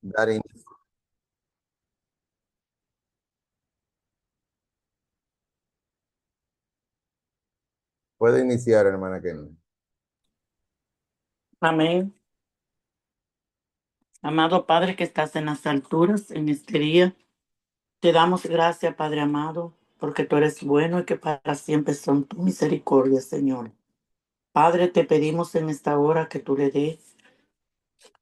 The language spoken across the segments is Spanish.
Dar inicio. Puede iniciar, hermana Kenny. Amén. Amado Padre que estás en las alturas en este día, te damos gracias, Padre amado, porque tú eres bueno y que para siempre son tu misericordia, Señor. Padre, te pedimos en esta hora que tú le des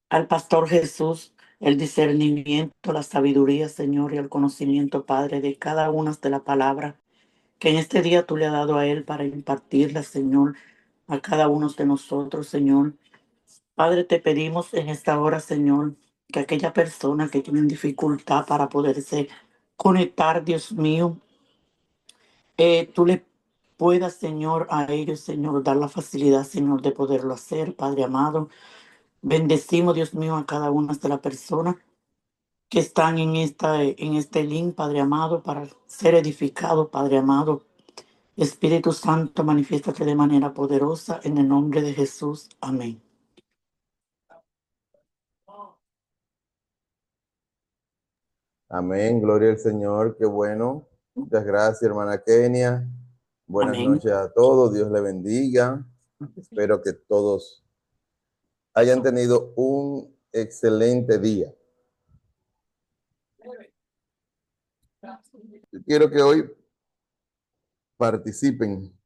al pastor Jesús el discernimiento, la sabiduría, Señor, y el conocimiento, Padre, de cada una de las palabras que en este día tú le has dado a él para impartirla, Señor, a cada uno de nosotros, Señor. Padre, te pedimos en esta hora, Señor, que aquella persona que tiene dificultad para poderse conectar, Dios mío, tú le puedas, Señor, a ellos, Señor, dar la facilidad, Señor, de poderlo hacer, Padre amado. Bendecimos, Dios mío, a cada una de las personas que están en este link, Padre amado, para ser edificados, Padre amado. Espíritu Santo, manifiéstate de manera poderosa en el nombre de Jesús. Amén. Amén, gloria al Señor, qué bueno. Muchas gracias, hermana Kenia. Buenas Amén. noches a todos, Dios le bendiga. Espero que todos hayan tenido un excelente día. Yo quiero que hoy participen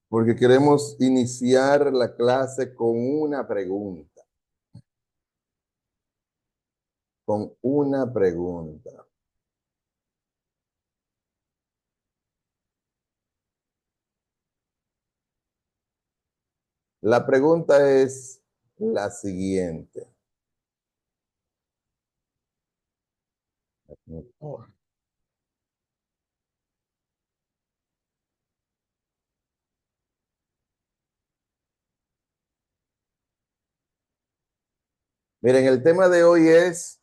porque queremos iniciar la clase con una pregunta, con una pregunta. La pregunta es la siguiente. Miren, el tema de hoy es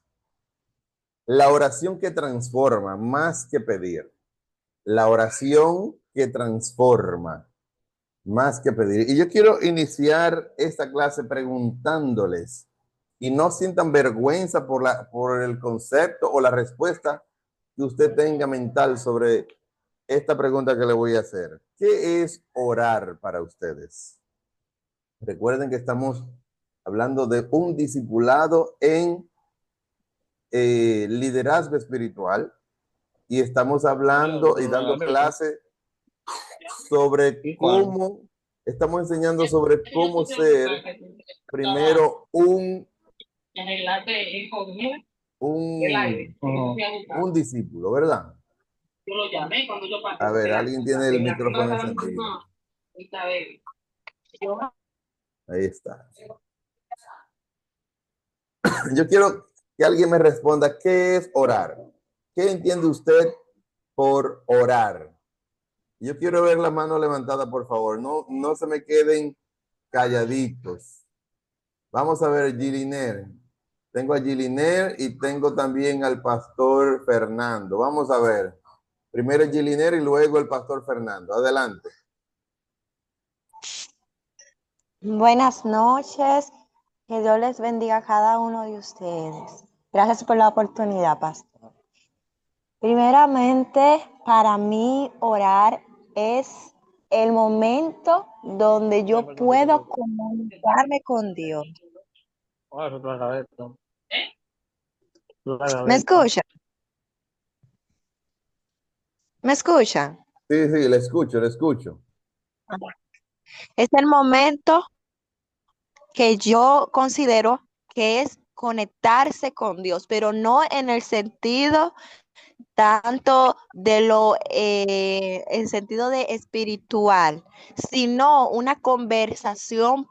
la oración que transforma, más que pedir. La oración que transforma, más que pedir. Y yo quiero iniciar esta clase preguntándoles, y no sientan vergüenza por el concepto o la respuesta que usted tenga mental sobre esta pregunta que le voy a hacer. ¿Qué es orar para ustedes? Recuerden que estamos hablando de un discipulado en liderazgo espiritual y estamos hablando y dando clases sobre cómo, estamos enseñando sobre cómo ser primero un, un discípulo, ¿verdad? A ver, alguien tiene el micrófono encendido. Ahí está. Yo quiero que alguien me responda, ¿qué es orar? ¿Qué entiende usted por orar? Yo quiero ver la mano levantada, por favor. No, no se me queden calladitos. Vamos a ver, Giliner. Tengo a Giliner y tengo también al pastor Fernando. Vamos a ver. Primero Giliner y luego el pastor Fernando. Adelante. Buenas noches, que Dios les bendiga a cada uno de ustedes. Gracias por la oportunidad, pastor. Primeramente, para mí orar es el momento donde yo puedo comunicarme con Dios. ¿Me escuchan? ¿Me escuchan? Sí, sí, le escucho, le escucho. Es el momento que yo considero que es conectarse con Dios, pero no en el sentido tanto de en sentido de espiritual, sino una conversación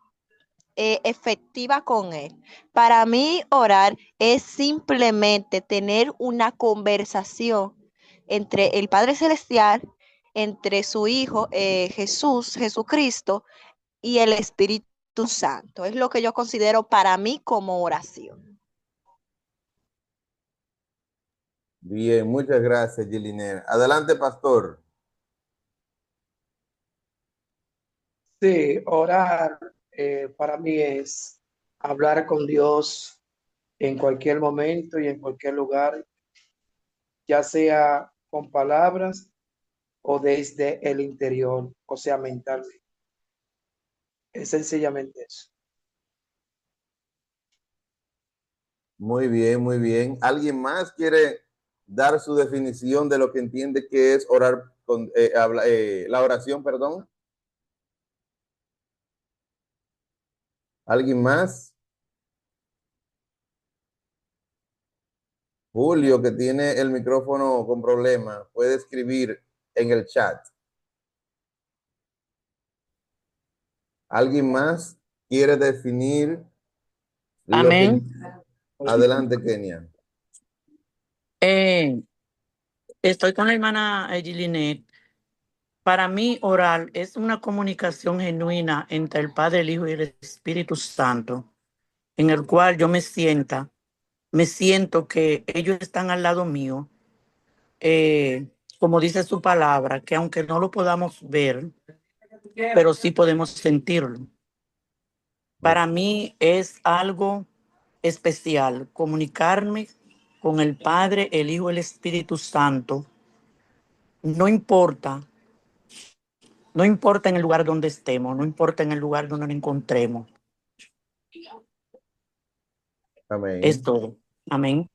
efectiva con Él. Para mí, orar es simplemente tener una conversación entre el Padre Celestial, entre su Hijo Jesucristo, y el Espíritu Santo. Es lo que yo considero para mí como oración. Bien, muchas gracias, Giliner. Adelante, pastor. Sí, orar para mí es hablar con Dios en cualquier momento y en cualquier lugar, ya sea con palabras o desde el interior, o sea, mentalmente. Es sencillamente eso. Muy bien, muy bien. ¿Alguien más quiere dar su definición de lo que entiende que es orar con la oración, perdón? ¿Alguien más? Julio, que tiene el micrófono con problema, puede escribir en el chat. ¿Alguien más quiere definir lo que... Amén. Adelante, Kenia. Eh, Estoy con la hermana Gilinet. Para mí, orar es una comunicación genuina entre el Padre, el Hijo y el Espíritu Santo, en el cual yo me siento que ellos están al lado mío, como dice su palabra, que aunque no lo podamos ver, pero sí podemos sentirlo. Para mí es algo especial comunicarme con el Padre, el Hijo y el Espíritu Santo. No importa, no importa en el lugar donde estemos, no importa en el lugar donde nos encontremos. Es Amén. todo. Amén.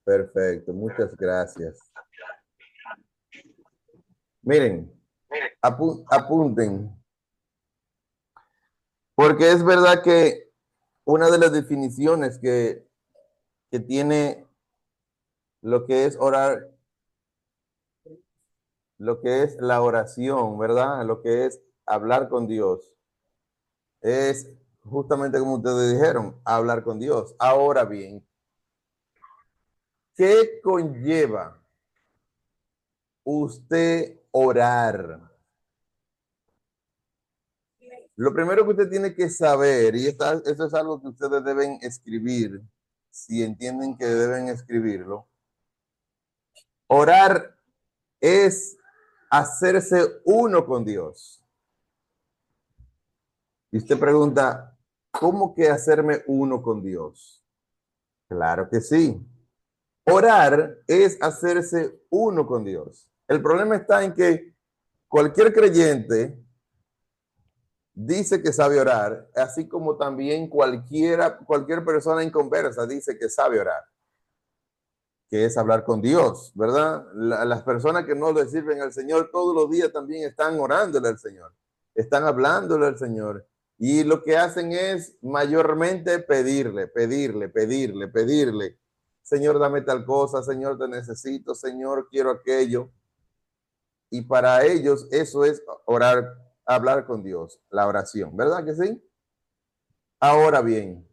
Perfecto, muchas gracias. Miren, apunten, porque es verdad que una de las definiciones que tiene lo que es orar, lo que es la oración, ¿verdad? Lo que es hablar con Dios, es justamente como ustedes dijeron, hablar con Dios. Ahora bien, ¿qué conlleva usted orar? Lo primero que usted tiene que saber, y eso es algo que ustedes deben escribir, si entienden que deben escribirlo, orar es hacerse uno con Dios. Y usted pregunta, ¿cómo que hacerme uno con Dios? Claro que sí. Orar es hacerse uno con Dios. El problema está en que cualquier creyente dice que sabe orar, así como también cualquier persona inconversa dice que sabe orar, que es hablar con Dios, ¿verdad? Las personas que no le sirven al Señor todos los días también están orándole al Señor, están hablándole al Señor. Y lo que hacen es mayormente pedirle. Señor, dame tal cosa, Señor, te necesito, Señor, quiero aquello. Y para ellos eso es orar, hablar con Dios, la oración, ¿verdad que sí? Ahora bien,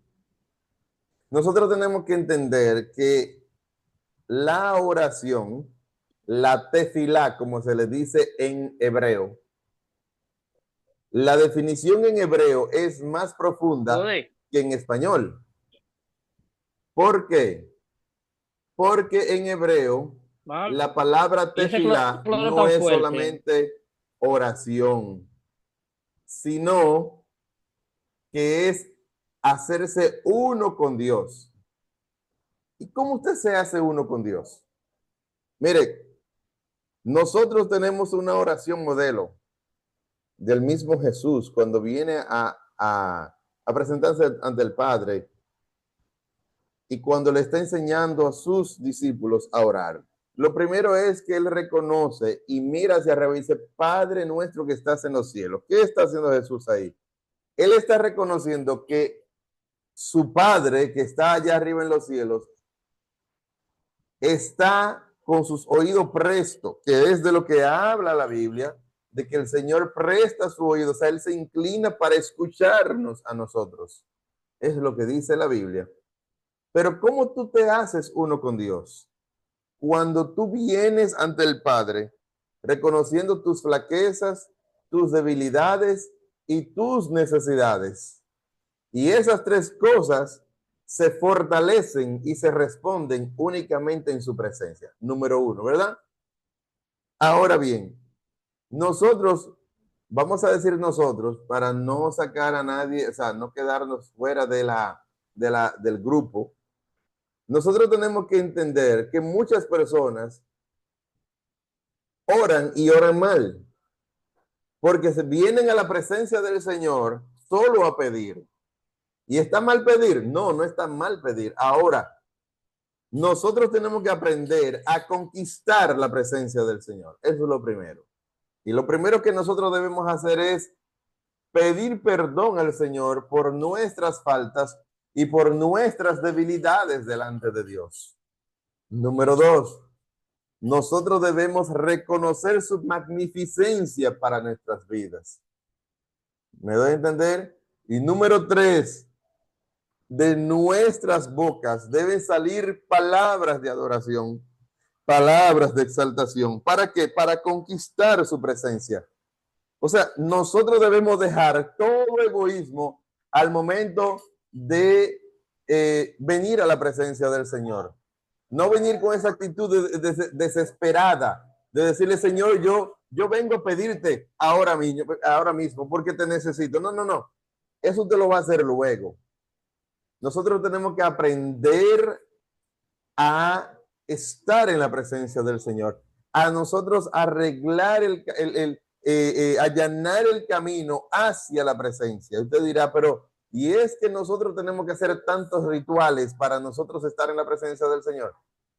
nosotros tenemos que entender que la oración, la tefilá, como se le dice en hebreo, la definición en hebreo es más profunda que en español. ¿Por qué? Porque en hebreo la palabra tefilá no es solamente oración, sino que es hacerse uno con Dios. ¿Y cómo usted se hace uno con Dios? Mire, nosotros tenemos una oración modelo del mismo Jesús cuando viene a presentarse ante el Padre y cuando le está enseñando a sus discípulos a orar. Lo primero es que él reconoce y mira hacia arriba y dice, Padre nuestro que estás en los cielos. ¿Qué está haciendo Jesús ahí? Él está reconociendo que su Padre que está allá arriba en los cielos está con sus oídos prestos, que es de lo que habla la Biblia, de que el Señor presta su oído, o sea, Él se inclina para escucharnos a nosotros. Es lo que dice la Biblia. Pero ¿cómo tú te haces uno con Dios? Cuando tú vienes ante el Padre, reconociendo tus flaquezas, tus debilidades y tus necesidades. Y esas tres cosas se fortalecen y se responden únicamente en su presencia. Número uno, ¿verdad? Ahora bien, nosotros, vamos a decir nosotros, para no sacar a nadie, o sea, no quedarnos fuera del grupo, nosotros tenemos que entender que muchas personas oran y oran mal, porque se vienen a la presencia del Señor solo a pedir. ¿Y está mal pedir? No, no está mal pedir. Ahora, nosotros tenemos que aprender a conquistar la presencia del Señor. Eso es lo primero. Y lo primero que nosotros debemos hacer es pedir perdón al Señor por nuestras faltas y por nuestras debilidades delante de Dios. Número 2, nosotros debemos reconocer su magnificencia para nuestras vidas. ¿Me doy a entender? Y número 3, de nuestras bocas deben salir palabras de adoración, palabras de exaltación. ¿Para qué? Para conquistar su presencia. O sea, nosotros debemos dejar todo egoísmo al momento de venir a la presencia del Señor. No venir con esa actitud desesperada de decirle, Señor, yo vengo a pedirte ahora mismo porque te necesito. No, no, no. Eso te lo va a hacer luego. Nosotros tenemos que aprender a estar en la presencia del Señor, a nosotros arreglar allanar el camino hacia la presencia. Usted dirá, pero ¿y es que nosotros tenemos que hacer tantos rituales para nosotros estar en la presencia del Señor?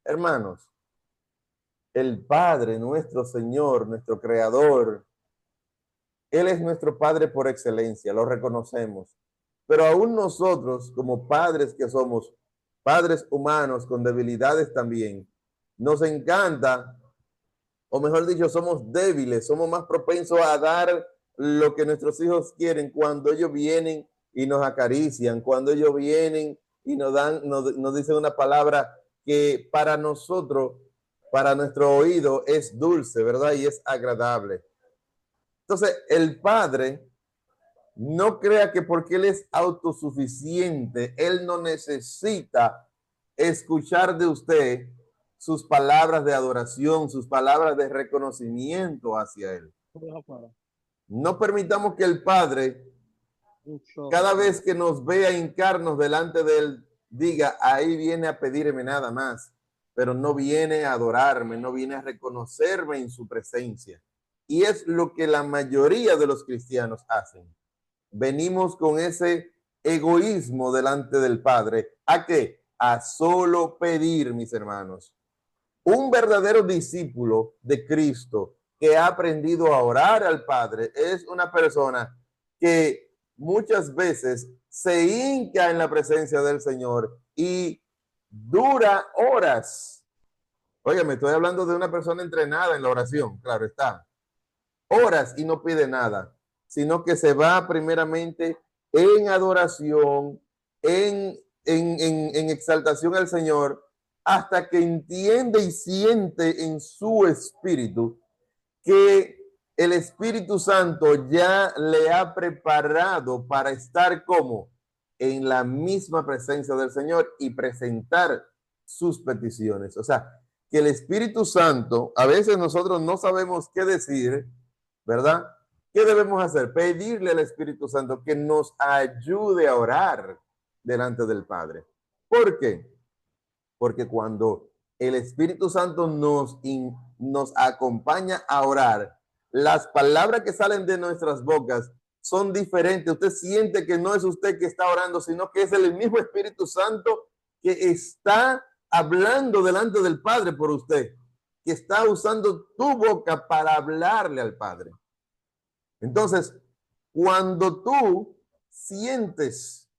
Hermanos, el Padre, nuestro Señor, nuestro Creador, Él es nuestro Padre por excelencia, lo reconocemos. Pero aún nosotros, como padres que somos, padres humanos con debilidades también, nos encanta, o mejor dicho, somos débiles, somos más propensos a dar lo que nuestros hijos quieren cuando ellos vienen y nos acarician, cuando ellos vienen y nos dicen una palabra que para nosotros, para nuestro oído es dulce, ¿verdad? Y es agradable. Entonces, el Padre no crea que porque Él es autosuficiente, Él no necesita escuchar de usted sus palabras de adoración, sus palabras de reconocimiento hacia Él. No permitamos que el Padre, cada vez que nos vea hincarnos delante de Él, diga, ahí viene a pedirme nada más, pero no viene a adorarme, no viene a reconocerme en su presencia. Y es lo que la mayoría de los cristianos hacen. Venimos con ese egoísmo delante del Padre. ¿A qué? A solo pedir, mis hermanos. Un verdadero discípulo de Cristo que ha aprendido a orar al Padre es una persona que muchas veces se hinca en la presencia del Señor y dura horas. Oye, me estoy hablando de una persona entrenada en la oración, claro está. Horas y no pide nada, sino que se va primeramente en adoración, en exaltación al Señor, hasta que entiende y siente en su espíritu que el Espíritu Santo ya le ha preparado para estar como en la misma presencia del Señor y presentar sus peticiones. O sea, que el Espíritu Santo, a veces nosotros no sabemos qué decir, ¿verdad? ¿Qué debemos hacer? Pedirle al Espíritu Santo que nos ayude a orar delante del Padre. ¿Por qué? Porque cuando el Espíritu Santo nos acompaña a orar, las palabras que salen de nuestras bocas son diferentes. Usted siente que no es usted que está orando, sino que es el mismo Espíritu Santo que está hablando delante del Padre por usted, que está usando tu boca para hablarle al Padre. Entonces, cuando tú sientes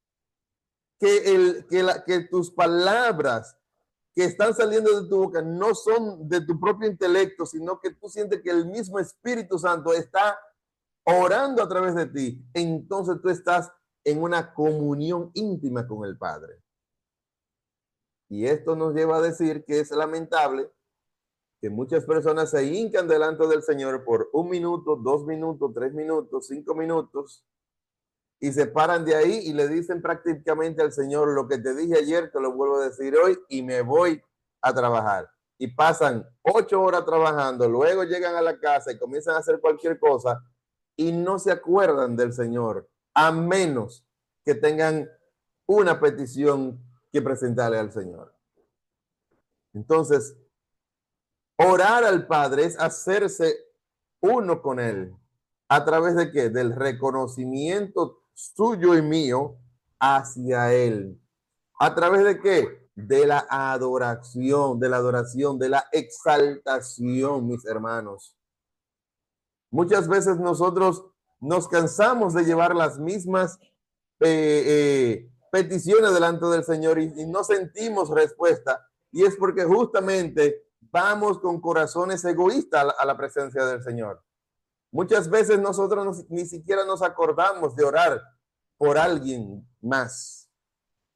que tus palabras que están saliendo de tu boca no son de tu propio intelecto, sino que tú sientes que el mismo Espíritu Santo está orando a través de ti, entonces tú estás en una comunión íntima con el Padre. Y esto nos lleva a decir que es lamentable que muchas personas se hincan delante del Señor por 1 minuto, 2 minutos, 3 minutos, 5 minutos, y se paran de ahí y le dicen prácticamente al Señor, lo que te dije ayer, te lo vuelvo a decir hoy y me voy a trabajar. Y pasan 8 horas trabajando, luego llegan a la casa y comienzan a hacer cualquier cosa y no se acuerdan del Señor, a menos que tengan una petición que presentarle al Señor. Entonces, orar al Padre es hacerse uno con Él. ¿A través de qué? Del reconocimiento suyo y mío hacia Él. ¿A través de qué? De la adoración, de la exaltación, mis hermanos. Muchas veces nosotros nos cansamos de llevar las mismas peticiones delante del Señor y no sentimos respuesta. Y es porque justamente vamos con corazones egoístas a la presencia del Señor. Muchas veces nosotros ni siquiera nos acordamos de orar por alguien más.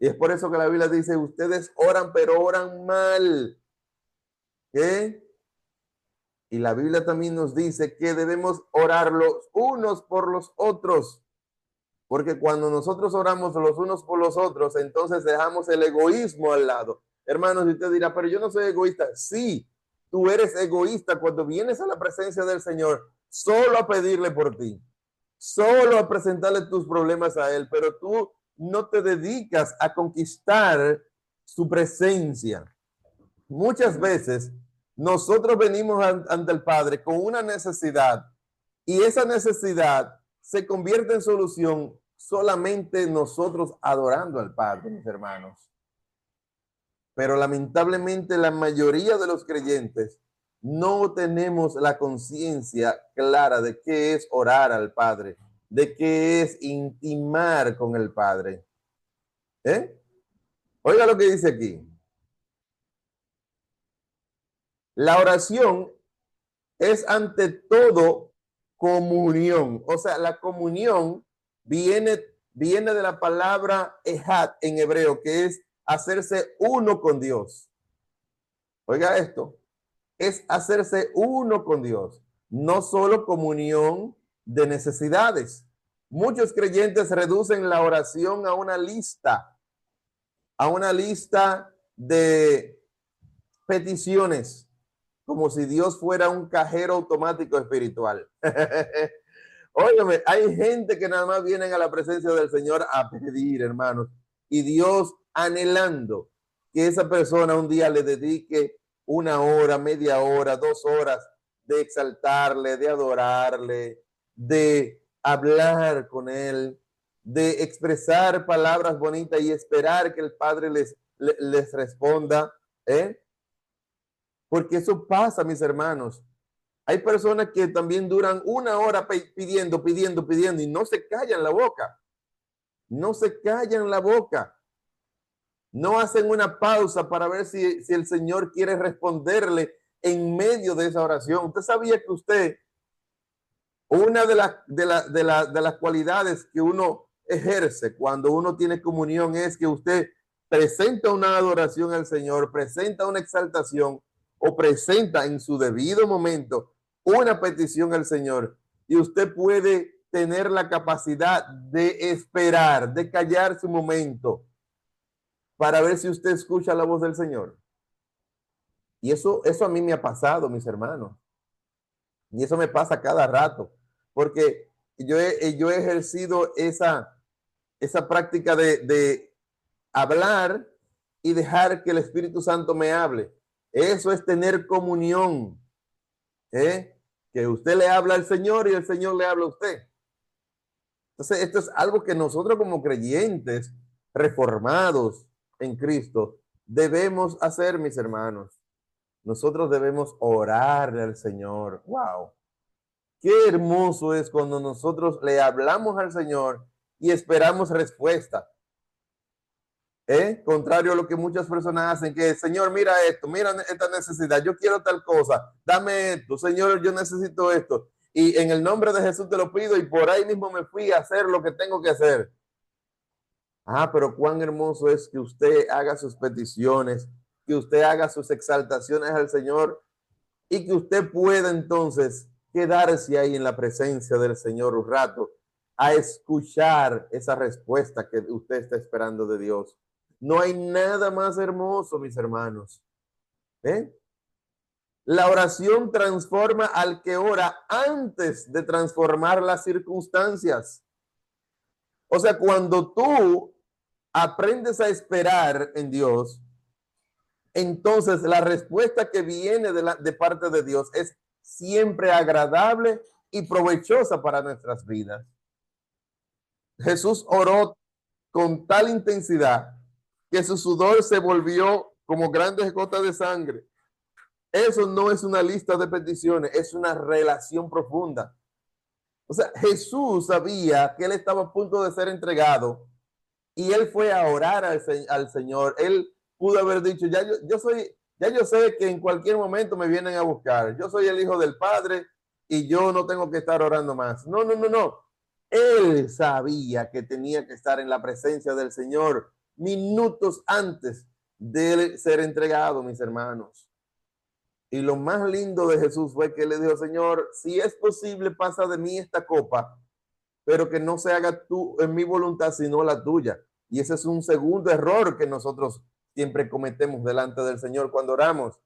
Y es por eso que la Biblia dice, ustedes oran, pero oran mal. ¿Qué? Y la Biblia también nos dice que debemos orar los unos por los otros. Porque cuando nosotros oramos los unos por los otros, entonces dejamos el egoísmo al lado. Hermanos, y usted dirá, pero yo no soy egoísta. Sí, tú eres egoísta cuando vienes a la presencia del Señor solo a pedirle por ti, solo a presentarle tus problemas a Él, pero tú no te dedicas a conquistar su presencia. Muchas veces nosotros venimos ante el Padre con una necesidad y esa necesidad se convierte en solución solamente nosotros adorando al Padre, mis hermanos. Pero lamentablemente la mayoría de los creyentes no tenemos la conciencia clara de qué es orar al Padre, de qué es intimar con el Padre. Oiga lo que dice aquí. La oración es ante todo comunión. O sea, la comunión viene de la palabra ejad en hebreo, que es hacerse uno con Dios. Oiga esto, es hacerse uno con Dios, no solo comunión de necesidades. Muchos creyentes reducen la oración a una lista de peticiones, como si Dios fuera un cajero automático espiritual. Óyeme, hay gente que nada más vienen a la presencia del Señor a pedir, hermanos, y Dios anhelando que esa persona un día le dedique una hora, media hora, 2 horas de exaltarle, de adorarle, de hablar con él, de expresar palabras bonitas y esperar que el Padre les responda, porque eso pasa, mis hermanos. Hay personas que también duran 1 hora pidiendo y no se callan la boca. No se callan la boca. No hacen una pausa para ver si el Señor quiere responderle en medio de esa oración. Usted sabía que una de las cualidades que uno ejerce cuando uno tiene comunión es que usted presenta una adoración al Señor, presenta una exaltación o presenta en su debido momento una petición al Señor, y usted puede tener la capacidad de esperar, de callar su momento para ver si usted escucha la voz del Señor. Y eso a mí me ha pasado, mis hermanos. Y eso me pasa cada rato, porque yo he ejercido esa práctica de hablar y dejar que el Espíritu Santo me hable. Eso es tener comunión. Que usted le habla al Señor y el Señor le habla a usted. Entonces, esto es algo que nosotros como creyentes reformados en Cristo debemos hacer, mis hermanos. Nosotros debemos orarle al Señor. ¡Wow! Qué hermoso es cuando nosotros le hablamos al Señor y esperamos respuesta. Contrario a lo que muchas personas hacen, que Señor, mira esto, mira esta necesidad, yo quiero tal cosa, dame esto, Señor, yo necesito esto. Y en el nombre de Jesús te lo pido, y por ahí mismo me fui a hacer lo que tengo que hacer. Pero cuán hermoso es que usted haga sus peticiones, que usted haga sus exaltaciones al Señor y que usted pueda entonces quedarse ahí en la presencia del Señor un rato a escuchar esa respuesta que usted está esperando de Dios. No hay nada más hermoso, mis hermanos. La oración transforma al que ora antes de transformar las circunstancias. O sea, cuando tú aprendes a esperar en Dios, entonces la respuesta que viene de parte de Dios es siempre agradable y provechosa para nuestras vidas. Jesús oró con tal intensidad que su sudor se volvió como grandes gotas de sangre. Eso no es una lista de peticiones, es una relación profunda. O sea, Jesús sabía que él estaba a punto de ser entregado y él fue a orar al Señor. Él pudo haber dicho, ya yo sé que en cualquier momento me vienen a buscar. Yo soy el hijo del Padre y yo no tengo que estar orando más. No, no, no, no. Él sabía que tenía que estar en la presencia del Señor minutos antes de ser entregado, mis hermanos. Y lo más lindo de Jesús fue que le dijo, Señor, si es posible, pasa de mí esta copa, pero que no se haga tú en mi voluntad, sino la tuya. Y ese es un segundo error que nosotros siempre cometemos delante del Señor cuando oramos,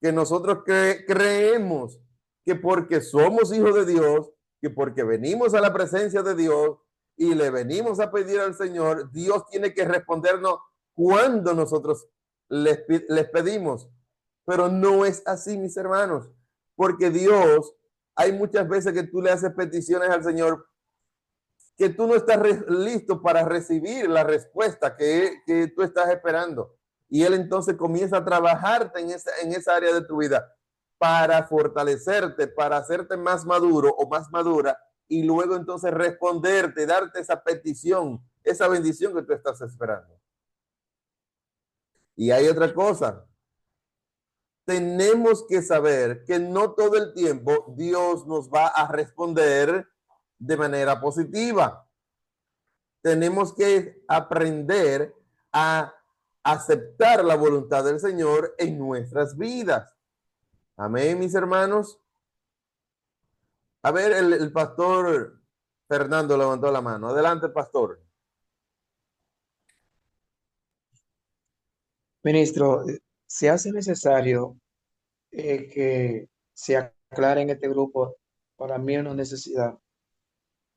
que nosotros creemos que porque somos hijos de Dios, que porque venimos a la presencia de Dios y le venimos a pedir al Señor, Dios tiene que respondernos cuando nosotros les pedimos. Pero no es así, mis hermanos, porque Dios, hay muchas veces que tú le haces peticiones al Señor que tú no estás listo para recibir la respuesta que tú estás esperando. Y Él entonces comienza a trabajarte en esa área de tu vida para fortalecerte, para hacerte más maduro o más madura y luego entonces responderte, darte esa petición, esa bendición que tú estás esperando. Y hay otra cosa. Tenemos que saber que no todo el tiempo Dios nos va a responder de manera positiva. Tenemos que aprender a aceptar la voluntad del Señor en nuestras vidas. Amén, mis hermanos. A ver, el pastor Fernando levantó la mano. Adelante, pastor. Ministro, se hace necesario que se aclare en este grupo, para mí es una necesidad,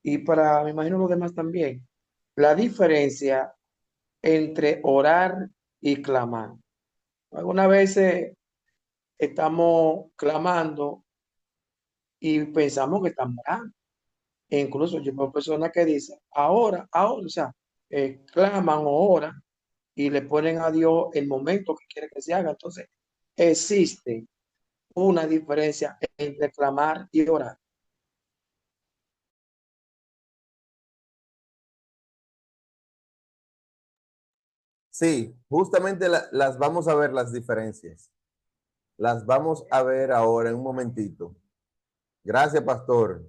y para, me imagino, los demás también, la diferencia entre orar y clamar. Algunas veces estamos clamando y pensamos que estamos orando. E incluso yo veo personas que dicen, ahora, o sea, claman o oran y le ponen a Dios el momento que quiere que se haga. Entonces, existe una diferencia entre clamar y orar. Sí, justamente las vamos a ver las diferencias. Las vamos a ver ahora en un momentito. Gracias, pastor.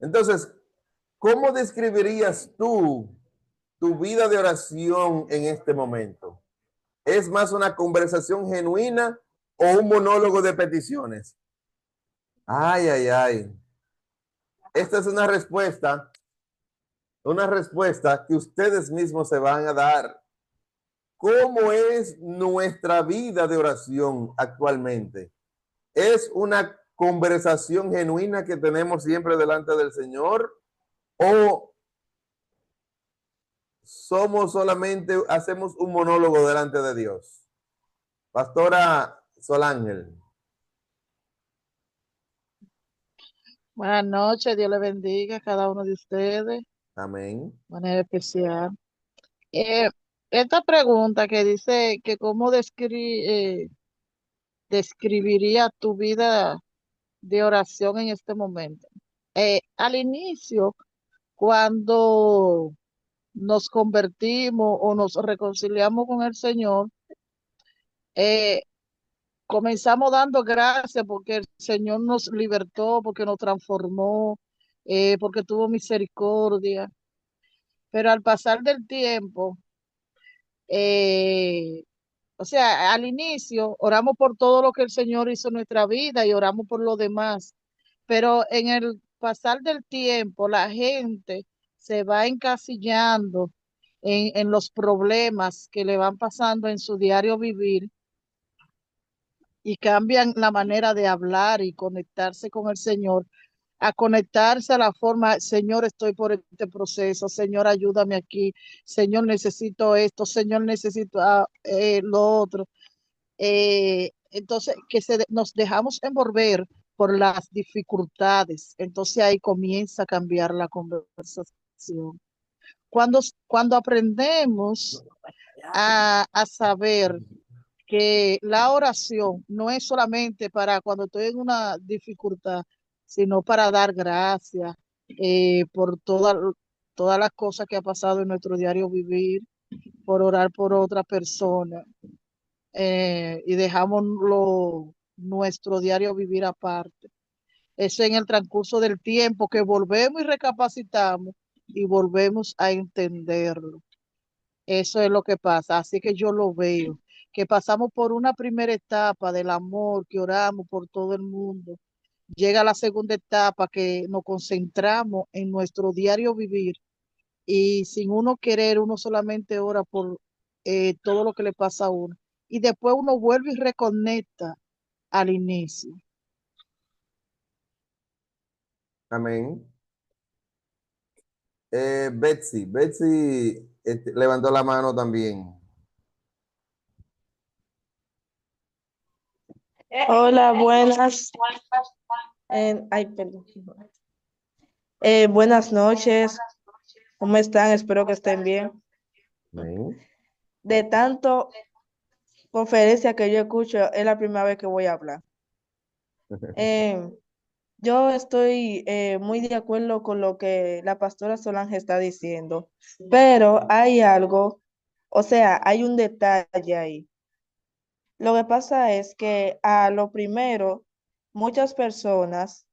Entonces, ¿cómo describirías tú tu vida de oración en este momento? ¿Es más una conversación genuina o un monólogo de peticiones? Ay, ay, ay. Esta es una respuesta que ustedes mismos se van a dar. ¿Cómo es nuestra vida de oración actualmente? ¿Es una conversación genuina que tenemos siempre delante del Señor o hacemos un monólogo delante de Dios? Pastora Solángel. Buenas noches, Dios le bendiga a cada uno de ustedes de Amén. manera especial. Eh, Esta pregunta que dice que cómo describiría tu vida de oración en este momento. Al inicio, cuando nos convertimos o nos reconciliamos con el Señor, eh, comenzamos dando gracias porque el Señor nos libertó, porque nos transformó, porque tuvo misericordia. Pero al pasar del tiempo, eh, o sea, al inicio oramos por todo lo que el Señor hizo en nuestra vida y oramos por lo demás, pero en el pasar del tiempo la gente se va encasillando en los problemas que le van pasando en su diario vivir y cambian la manera de hablar y conectarse con el Señor a conectarse a la forma, Señor, estoy por este proceso, Señor, ayúdame aquí, Señor, necesito esto, Señor, necesito lo otro. Entonces, nos dejamos envolver por las dificultades, entonces ahí comienza a cambiar la conversación. Cuando aprendemos a saber que la oración no es solamente para cuando estoy en una dificultad, sino para dar gracias por todas las cosas que ha pasado en nuestro diario vivir, por orar por otra persona, y dejamos nuestro diario vivir aparte. Eso en el transcurso del tiempo que volvemos y recapacitamos y volvemos a entenderlo. Eso es lo que pasa. Así que yo lo veo, que pasamos por una primera etapa del amor, que oramos por todo el mundo. Llega la segunda etapa que nos concentramos en nuestro diario vivir y sin uno querer, uno solamente ora por todo lo que le pasa a uno. Y después uno vuelve y reconecta al inicio. Amén. Betsy levantó la mano también. Hola, buenas. Ay, perdón. Buenas noches. ¿Cómo están? Espero que estén bien. Amén. De tanto conferencia que yo escucho, es la primera vez que voy a hablar. Eh, yo estoy muy de acuerdo con lo que la pastora Solange está diciendo, pero hay algo, o sea, hay un detalle ahí. Lo que pasa es que a lo primero, muchas personas,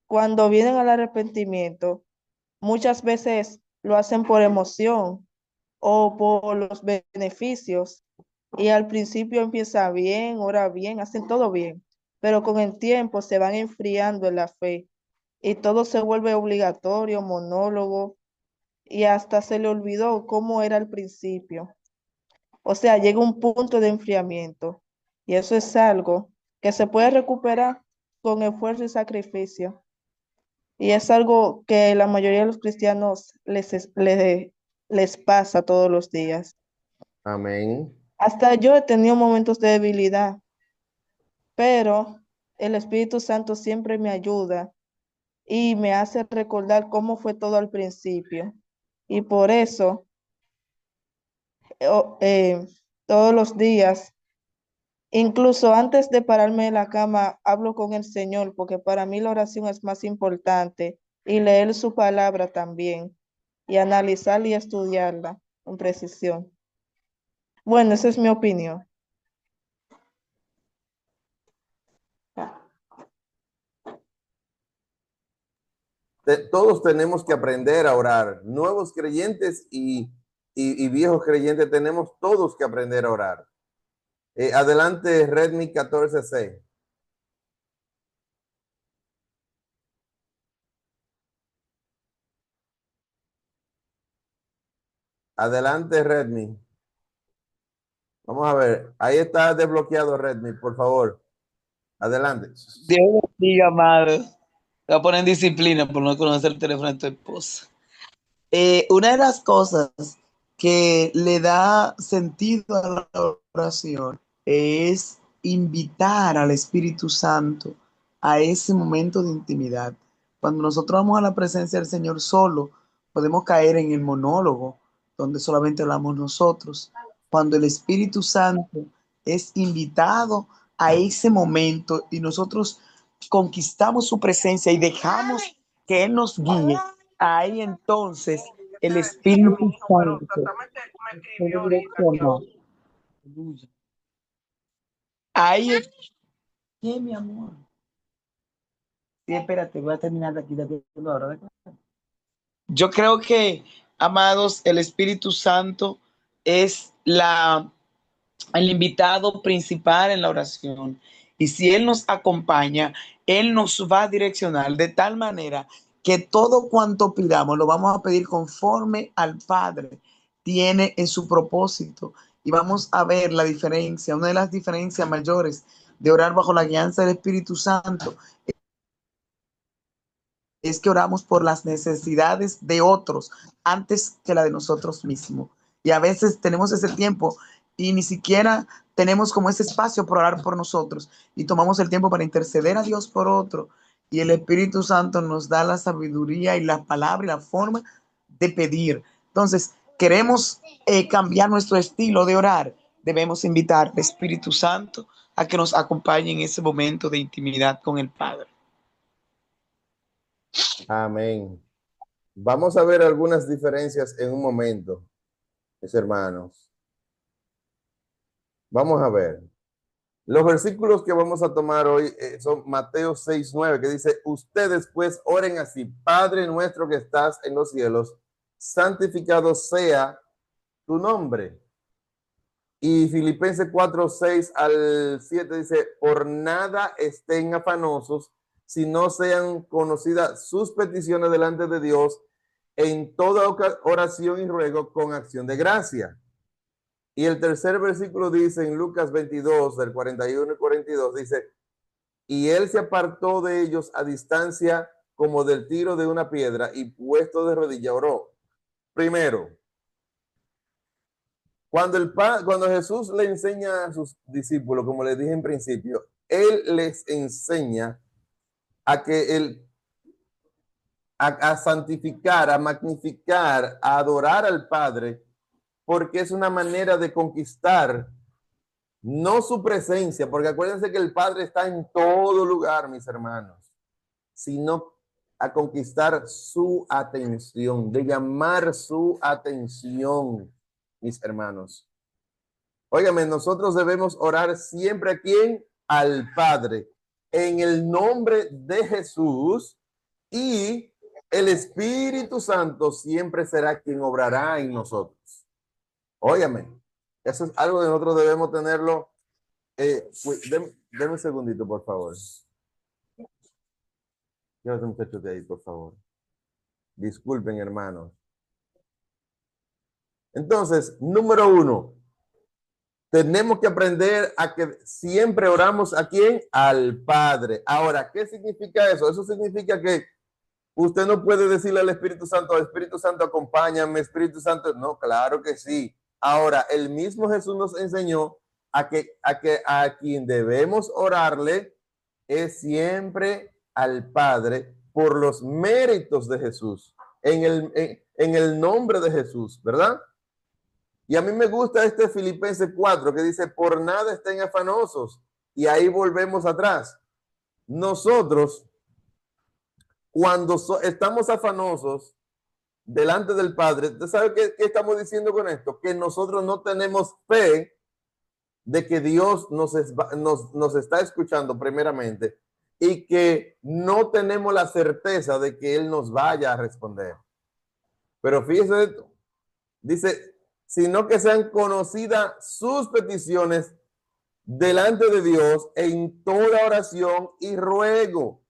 cuando vienen al arrepentimiento, muchas veces lo hacen por emoción o por los beneficios. Y al principio empieza bien, ora bien, hacen todo bien, pero con el tiempo se van enfriando en la fe y todo se vuelve obligatorio, monólogo, y hasta se le olvidó cómo era al principio. O sea, llega un punto de enfriamiento y eso es algo que se puede recuperar con esfuerzo y sacrificio. Y es algo que la mayoría de los cristianos les pasa todos los días. Amén. Hasta yo he tenido momentos de debilidad, pero el Espíritu Santo siempre me ayuda y me hace recordar cómo fue todo al principio. Y por eso, o- eh, todos los días, incluso antes de pararme de la cama, hablo con el Señor, porque para mí la oración es más importante y leer su palabra también y analizarla y estudiarla con precisión. Bueno, esa es mi opinión. Todos tenemos que aprender a orar. Nuevos creyentes y viejos creyentes tenemos todos que aprender a orar. Adelante, Redmi 14C. Adelante, Redmi. Vamos a ver. Ahí está desbloqueado, Redmi, por favor. Adelante. Dios bendiga, amado. Te voy a poner en disciplina por no conocer el teléfono de tu esposa. Una de las cosas que le da sentido a la oración es invitar al Espíritu Santo a ese momento de intimidad. Cuando nosotros vamos a la presencia del Señor solo, podemos caer en el monólogo, donde solamente hablamos nosotros. Cuando el Espíritu Santo es invitado a ese momento y nosotros conquistamos su presencia y dejamos que Él nos guíe, ahí entonces el Espíritu Santo se direcciona. Ahí es. ¿Qué, mi amor? Sí, espérate, voy a terminar de aquí ahora, ¿verdad? Yo creo que, amados, el Espíritu Santo es el invitado principal en la oración. Y si Él nos acompaña, Él nos va a direccionar de tal manera que todo cuanto pidamos lo vamos a pedir conforme al Padre tiene en su propósito. Y vamos a ver la diferencia, una de las diferencias mayores de orar bajo la guianza del Espíritu Santo es que oramos por las necesidades de otros antes que la de nosotros mismos. Y a veces tenemos ese tiempo y ni siquiera tenemos como ese espacio para orar por nosotros y tomamos el tiempo para interceder a Dios por otro. Y el Espíritu Santo nos da la sabiduría y la palabra y la forma de pedir. Entonces, queremos cambiar nuestro estilo de orar. Debemos invitar al Espíritu Santo a que nos acompañe en ese momento de intimidad con el Padre. Amén. Vamos a ver algunas diferencias en un momento, mis hermanos. Vamos a ver. Los versículos que vamos a tomar hoy son Mateo 6:9, que dice, ustedes pues oren así, Padre nuestro que estás en los cielos, santificado sea tu nombre. Y Filipenses 4:6-7 dice, por nada estén afanosos, si no sean conocidas sus peticiones delante de Dios, en toda oración y ruego con acción de gracia. Y el tercer versículo dice en Lucas 22, del 41 y 42, dice, y él se apartó de ellos a distancia como del tiro de una piedra y puesto de rodilla oró. Primero, cuando Jesús le enseña a sus discípulos, como les dije en principio, él les enseña a que a santificar, a magnificar, a adorar al Padre, porque es una manera de conquistar no su presencia, porque acuérdense que el Padre está en todo lugar, mis hermanos, sino a conquistar su atención, de llamar su atención, mis hermanos. Óigame, nosotros debemos orar siempre ¿a quién? Al Padre, en el nombre de Jesús, y el Espíritu Santo siempre será quien obrará en nosotros. Óigame, eso es algo que nosotros debemos tenerlo. Deme un segundito, por favor. Llévate muchachos de ahí, por favor. Disculpen, hermanos. Entonces, número 1, tenemos que aprender a que siempre oramos ¿a quién? Al Padre. Ahora, ¿qué significa eso? Eso significa que usted no puede decirle al Espíritu Santo, acompáñame, Espíritu Santo. No, claro que sí. Ahora, el mismo Jesús nos enseñó a quien debemos orarle es siempre al Padre por los méritos de Jesús, en el nombre de Jesús, ¿verdad? Y a mí me gusta este Filipenses 4 que dice, por nada estén afanosos. Y ahí volvemos atrás. Nosotros, cuando estamos afanosos delante del Padre, ¿usted sabe qué estamos diciendo con esto? Que nosotros no tenemos fe de que Dios nos está escuchando primeramente y que no tenemos la certeza de que Él nos vaya a responder. Pero fíjese esto, dice, sino que sean conocidas sus peticiones delante de Dios en toda oración y ruego.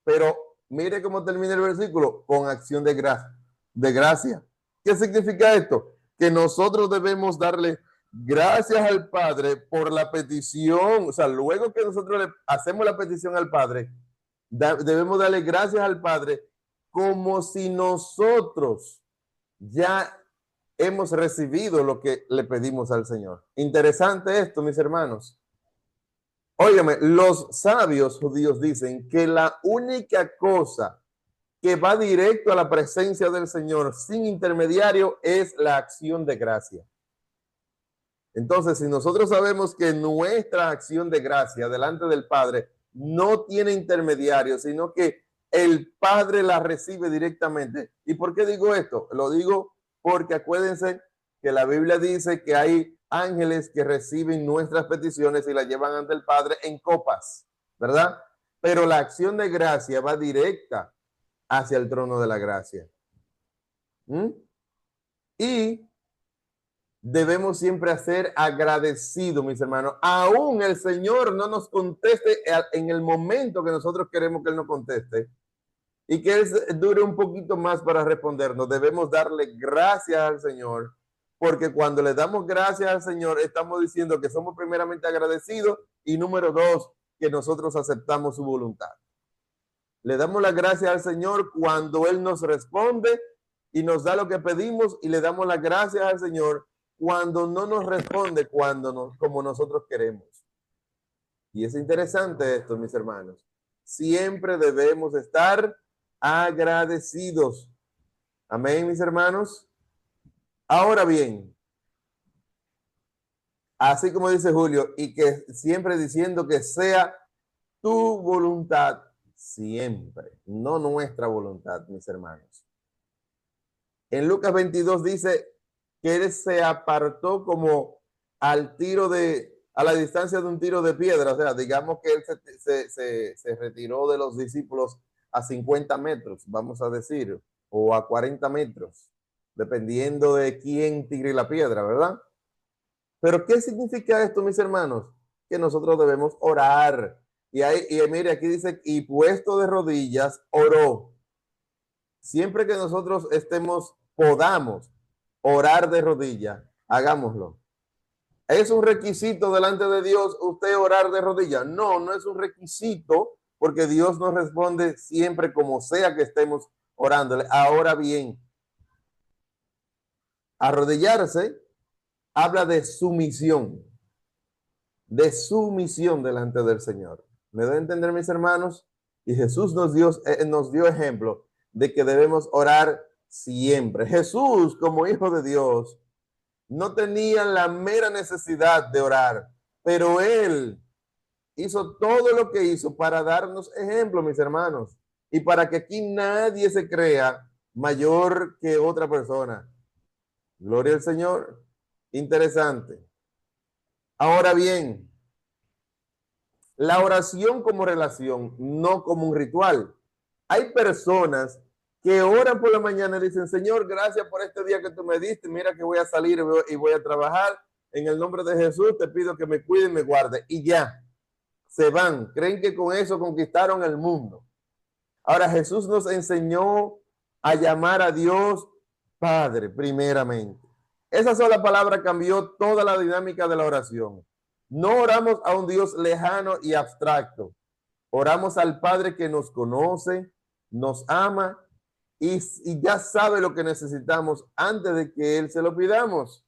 Pero mire cómo termina el versículo, con acción de gracia. ¿Qué significa esto? Que nosotros debemos darle gracias al Padre por la petición. O sea, luego que nosotros le hacemos la petición al Padre, debemos darle gracias al Padre como si nosotros ya hemos recibido lo que le pedimos al Señor. Interesante esto, mis hermanos. Óigame, los sabios judíos dicen que la única cosa que va directo a la presencia del Señor sin intermediario es la acción de gracia. Entonces, si nosotros sabemos que nuestra acción de gracia delante del Padre no tiene intermediario, sino que el Padre la recibe directamente. ¿Y por qué digo esto? Lo digo porque acuérdense que la Biblia dice que hay ángeles que reciben nuestras peticiones y las llevan ante el Padre en copas, ¿verdad? Pero la acción de gracia va directa hacia el trono de la gracia. Y debemos siempre ser agradecidos, mis hermanos. Aún el Señor no nos conteste en el momento que nosotros queremos que Él nos conteste y que Él dure un poquito más para respondernos. Debemos darle gracias al Señor, porque cuando le damos gracias al Señor, estamos diciendo que somos primeramente agradecidos y número 2, que nosotros aceptamos su voluntad. Le damos las gracias al Señor cuando Él nos responde y nos da lo que pedimos, y le damos las gracias al Señor cuando no nos responde como nosotros queremos. Y es interesante esto, mis hermanos. Siempre debemos estar agradecidos. Amén, mis hermanos. Ahora bien, así como dice Julio, y que siempre diciendo que sea tu voluntad siempre, no nuestra voluntad, mis hermanos. En Lucas 22 dice que él se apartó como a la distancia de un tiro de piedra. O sea, digamos que él se retiró de los discípulos a 50 metros, vamos a decir, o a 40 metros, dependiendo de quién tire la piedra, ¿verdad? Pero ¿qué significa esto, mis hermanos? Que nosotros debemos orar. Y mire, aquí dice, y puesto de rodillas, oró. Siempre que nosotros podamos orar de rodillas, hagámoslo. ¿Es un requisito delante de Dios usted orar de rodillas? No, no es un requisito, porque Dios nos responde siempre como sea que estemos orándole. Ahora bien, arrodillarse habla de sumisión delante del Señor. ¿Me da a entender, mis hermanos? Y Jesús nos dio ejemplo de que debemos orar siempre. Jesús, como hijo de Dios, no tenía la mera necesidad de orar, pero Él hizo todo lo que hizo para darnos ejemplo, mis hermanos, y para que aquí nadie se crea mayor que otra persona. Gloria al Señor. Interesante. Ahora bien, la oración como relación, no como un ritual. Hay personas que oran por la mañana y dicen, Señor, gracias por este día que tú me diste. Mira que voy a salir y voy a trabajar. En el nombre de Jesús te pido que me cuide y me guarde. Y ya, se van. Creen que con eso conquistaron el mundo. Ahora, Jesús nos enseñó a llamar a Dios Padre, primeramente. Esa sola palabra cambió toda la dinámica de la oración. No oramos a un Dios lejano y abstracto. Oramos al Padre que nos conoce, nos ama y ya sabe lo que necesitamos antes de que Él se lo pidamos.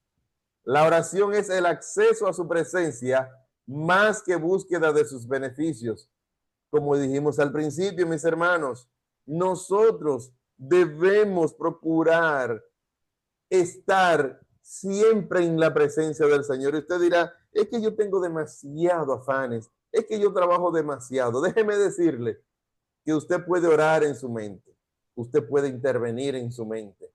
La oración es el acceso a su presencia más que búsqueda de sus beneficios. Como dijimos al principio, mis hermanos, nosotros debemos procurar estar siempre en la presencia del Señor. Y usted dirá, es que yo tengo demasiado afanes, es que yo trabajo demasiado. Déjeme decirle que usted puede orar en su mente, usted puede intervenir en su mente.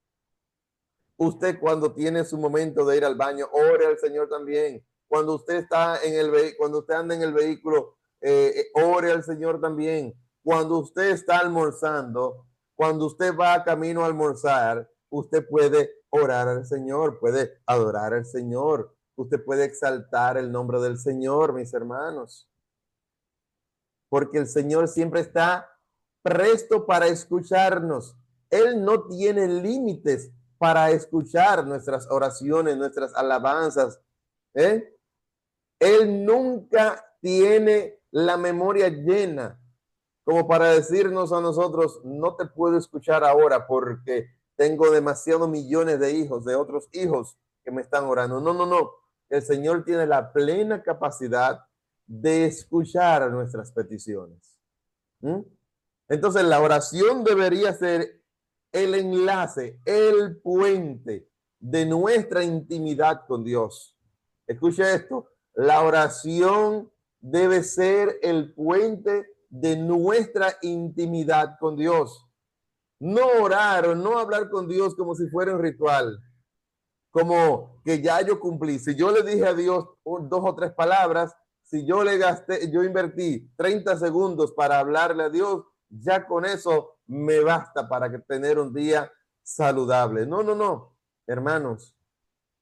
Usted cuando tiene su momento de ir al baño, ore al Señor también. Cuando usted está cuando usted anda en el vehículo, ore al Señor también. Cuando usted está almorzando, cuando usted va camino a almorzar, usted puede orar al Señor, puede adorar al Señor. Usted puede exaltar el nombre del Señor, mis hermanos. Porque el Señor siempre está presto para escucharnos. Él no tiene límites para escuchar nuestras oraciones, nuestras alabanzas. Él nunca tiene la memoria llena como para decirnos a nosotros, no te puedo escuchar ahora porque tengo demasiados millones de hijos, de otros hijos que me están orando. No, no, no. El Señor tiene la plena capacidad de escuchar nuestras peticiones. Entonces la oración debería ser el enlace, el puente de nuestra intimidad con Dios. Escuche esto, la oración debe ser el puente de nuestra intimidad con Dios. No orar o no hablar con Dios como si fuera un ritual, como que ya yo cumplí. Si yo le dije a Dios 2 o 3 palabras, si yo invertí 30 segundos para hablarle a Dios, ya con eso me basta para tener un día saludable. No, no, no, hermanos,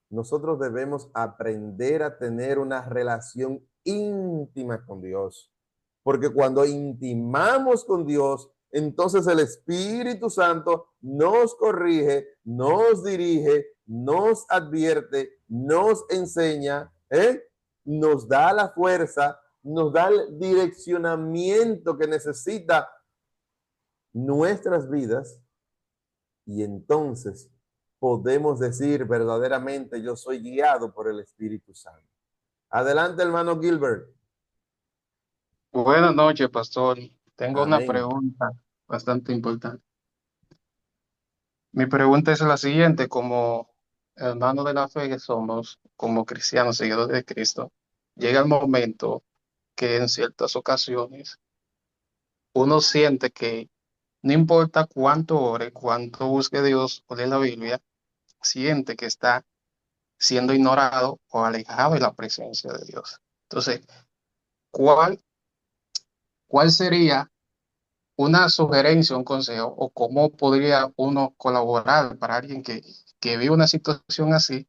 nosotros debemos aprender a tener una relación íntima con Dios, porque cuando intimamos con Dios, entonces el Espíritu Santo nos corrige, nos dirige, nos advierte, nos enseña, nos da la fuerza, nos da el direccionamiento que necesita nuestras vidas y entonces podemos decir verdaderamente yo soy guiado por el Espíritu Santo. Adelante, hermano Gilbert. Buenas noches, pastor. Tengo una Amén. pregunta bastante importante. Mi pregunta es la siguiente: como hermanos de la fe que somos, como cristianos seguidores de Cristo, llega el momento que en ciertas ocasiones uno siente que no importa cuánto ore, cuánto busque a Dios o lee la Biblia, siente que está siendo ignorado o alejado de la presencia de Dios. Entonces, ¿cuál, cuál sería una sugerencia, un consejo, o cómo podría uno colaborar para alguien que vive una situación así,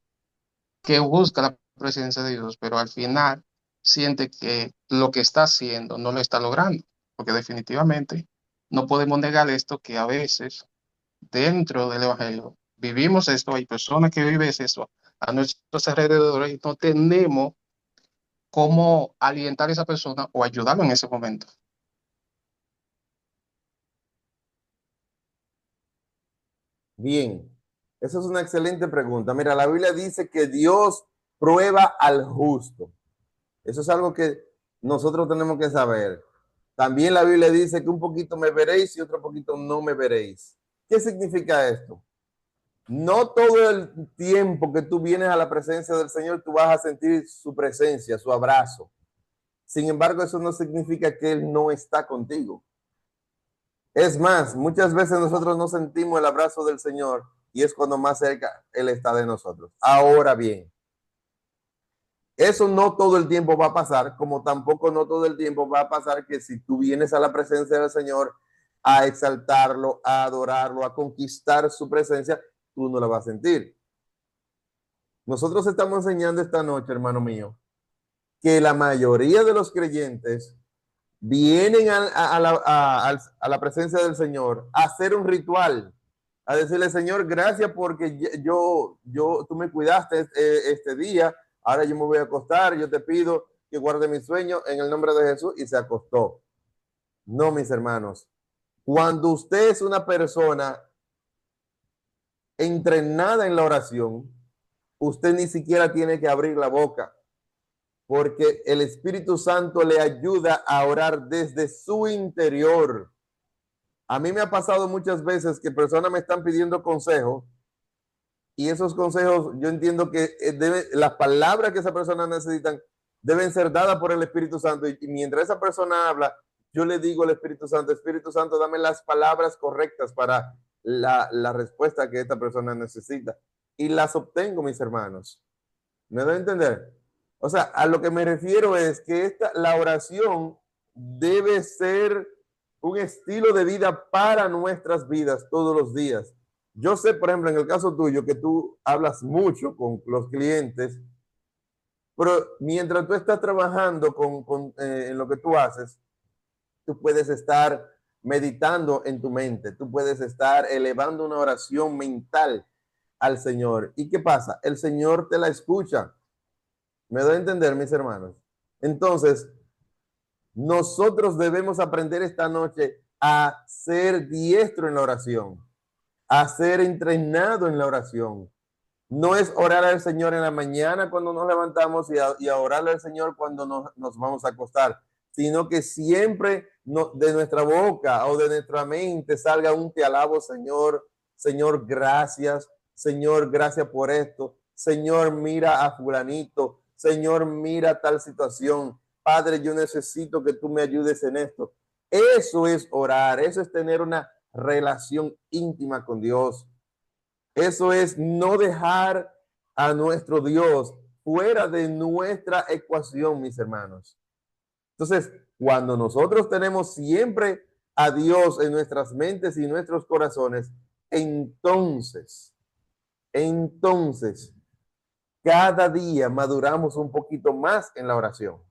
que busca la presencia de Dios, pero al final siente que lo que está haciendo no lo está logrando? Porque definitivamente no podemos negar esto, que a veces dentro del Evangelio vivimos esto, hay personas que viven esto a nuestros alrededores y no tenemos cómo alientar a esa persona o ayudarlo en ese momento. Bien, esa es una excelente pregunta. Mira, la Biblia dice que Dios prueba al justo. Eso es algo que nosotros tenemos que saber. También la Biblia dice que un poquito me veréis y otro poquito no me veréis. ¿Qué significa esto? No todo el tiempo que tú vienes a la presencia del Señor, tú vas a sentir su presencia, su abrazo. Sin embargo, eso no significa que Él no está contigo. Es más, muchas veces nosotros no sentimos el abrazo del Señor y es cuando más cerca Él está de nosotros. Ahora bien, eso no todo el tiempo va a pasar, como tampoco no todo el tiempo va a pasar que si tú vienes a la presencia del Señor a exaltarlo, a adorarlo, a conquistar su presencia, tú no la vas a sentir. Nosotros estamos enseñando esta noche, hermano mío, que la mayoría de los creyentes vienen a la presencia del Señor a hacer un ritual, a decirle, Señor, gracias porque tú me cuidaste este día, ahora yo me voy a acostar, yo te pido que guarde mi sueño en el nombre de Jesús, y se acostó. No, mis hermanos, cuando usted es una persona entrenada en la oración, usted ni siquiera tiene que abrir la boca, porque el Espíritu Santo le ayuda a orar desde su interior. A mí me ha pasado muchas veces que personas me están pidiendo consejos y esos consejos yo entiendo que las palabras que esa persona necesitan deben ser dadas por el Espíritu Santo, y mientras esa persona habla, yo le digo al Espíritu Santo, dame las palabras correctas para la respuesta que esta persona necesita, y las obtengo, mis hermanos. ¿Me doy a entender? O sea, a lo que me refiero es que la oración debe ser un estilo de vida para nuestras vidas todos los días. Yo sé, por ejemplo, en el caso tuyo, que tú hablas mucho con los clientes, pero mientras tú estás trabajando en lo que tú haces, tú puedes estar meditando en tu mente, tú puedes estar elevando una oración mental al Señor. ¿Y qué pasa? El Señor te la escucha. ¿Me doy a entender, mis hermanos? Entonces, nosotros debemos aprender esta noche a ser diestro en la oración, a ser entrenado en la oración. No es orar al Señor en la mañana cuando nos levantamos y a orarle al Señor cuando nos vamos a acostar, sino que siempre de nuestra boca o de nuestra mente salga un te alabo, Señor. Señor, gracias. Señor, gracias por esto. Señor, mira a fulanito. Señor, mira tal situación. Padre, yo necesito que tú me ayudes en esto. Eso es orar, eso es tener una relación íntima con Dios. Eso es no dejar a nuestro Dios fuera de nuestra ecuación, mis hermanos. Entonces, cuando nosotros tenemos siempre a Dios en nuestras mentes y nuestros corazones, entonces, cada día maduramos un poquito más en la oración.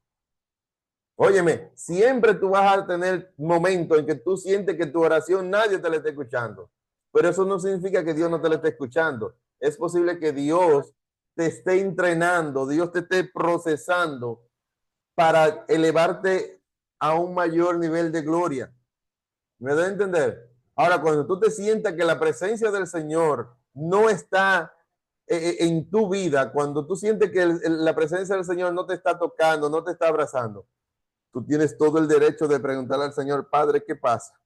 Óyeme, siempre tú vas a tener momentos en que tú sientes que tu oración nadie te la está escuchando, pero eso no significa que Dios no te la esté escuchando. Es posible que Dios te esté entrenando, Dios te esté procesando para elevarte a un mayor nivel de gloria. ¿Me da a entender? Ahora, cuando tú te sientas que la presencia del Señor no está en tu vida, cuando tú sientes que la presencia del Señor no te está tocando, no te está abrazando, tú tienes todo el derecho de preguntarle al Señor, Padre, ¿qué pasa?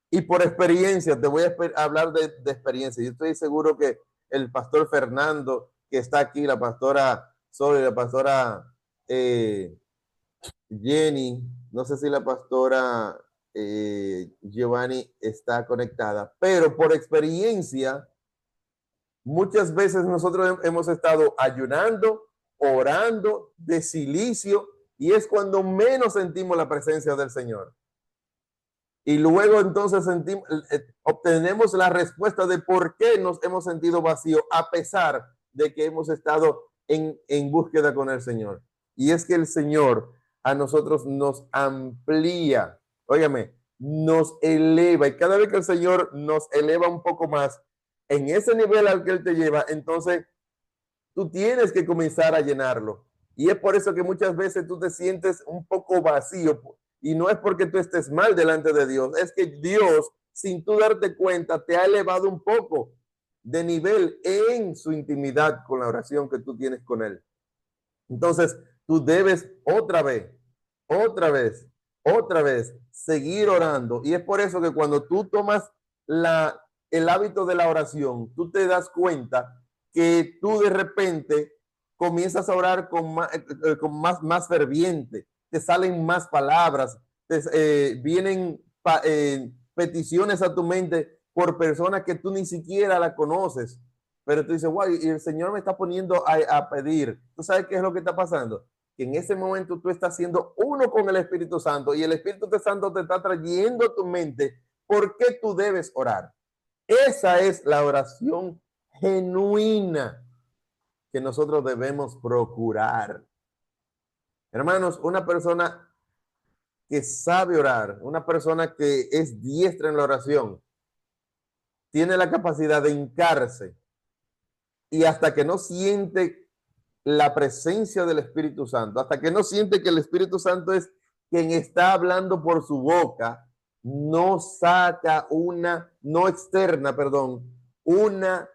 Y por experiencia, te voy a hablar de experiencia. Yo estoy seguro que el pastor Fernando, que está aquí, la pastora Sol, la pastora Jenny, no sé si la pastora Giovanni está conectada, pero por experiencia, muchas veces nosotros hemos estado ayunando, orando, de silicio, y es cuando menos sentimos la presencia del Señor. Y luego entonces obtenemos la respuesta de por qué nos hemos sentido vacíos a pesar de que hemos estado en búsqueda con el Señor. Y es que el Señor a nosotros nos amplía, óigame, nos eleva. Y cada vez que el Señor nos eleva un poco más en ese nivel al que Él te lleva, entonces tú tienes que comenzar a llenarlo. Y es por eso que muchas veces tú te sientes un poco vacío. Y no es porque tú estés mal delante de Dios, es que Dios, sin tú darte cuenta, te ha elevado un poco de nivel en su intimidad con la oración que tú tienes con Él. Entonces, tú debes otra vez seguir orando. Y es por eso que cuando tú tomas el hábito de la oración, tú te das cuenta que tú de repente comienzas a orar con más ferviente, te salen más palabras, vienen peticiones a tu mente por personas que tú ni siquiera la conoces, pero tú dices, wow, y el Señor me está poniendo a pedir. ¿Tú sabes qué es lo que está pasando? Que en ese momento tú estás siendo uno con el Espíritu Santo y el Espíritu Santo te está trayendo a tu mente por qué tú debes orar. Esa es la oración genuina que nosotros debemos procurar. Hermanos, una persona que sabe orar, una persona que es diestra en la oración, tiene la capacidad de hincarse y hasta que no siente la presencia del Espíritu Santo, hasta que no siente que el Espíritu Santo es quien está hablando por su boca, no saca no externa, una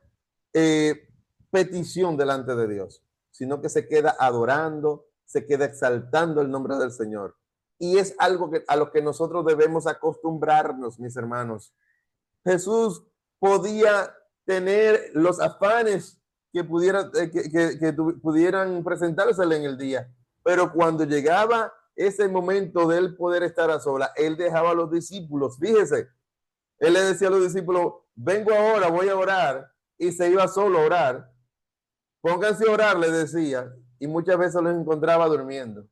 petición delante de Dios, sino que se queda adorando, se queda exaltando el nombre del Señor. Y es algo a lo que nosotros debemos acostumbrarnos, mis hermanos. Jesús podía tener los afanes que pudieran presentársele en el día, pero cuando llegaba ese momento de él poder estar a sola, él dejaba a los discípulos. Fíjese, él le decía a los discípulos, vengo ahora, voy a orar, y se iba solo a orar. Pónganse a orar, le decía, y muchas veces los encontraba durmiendo.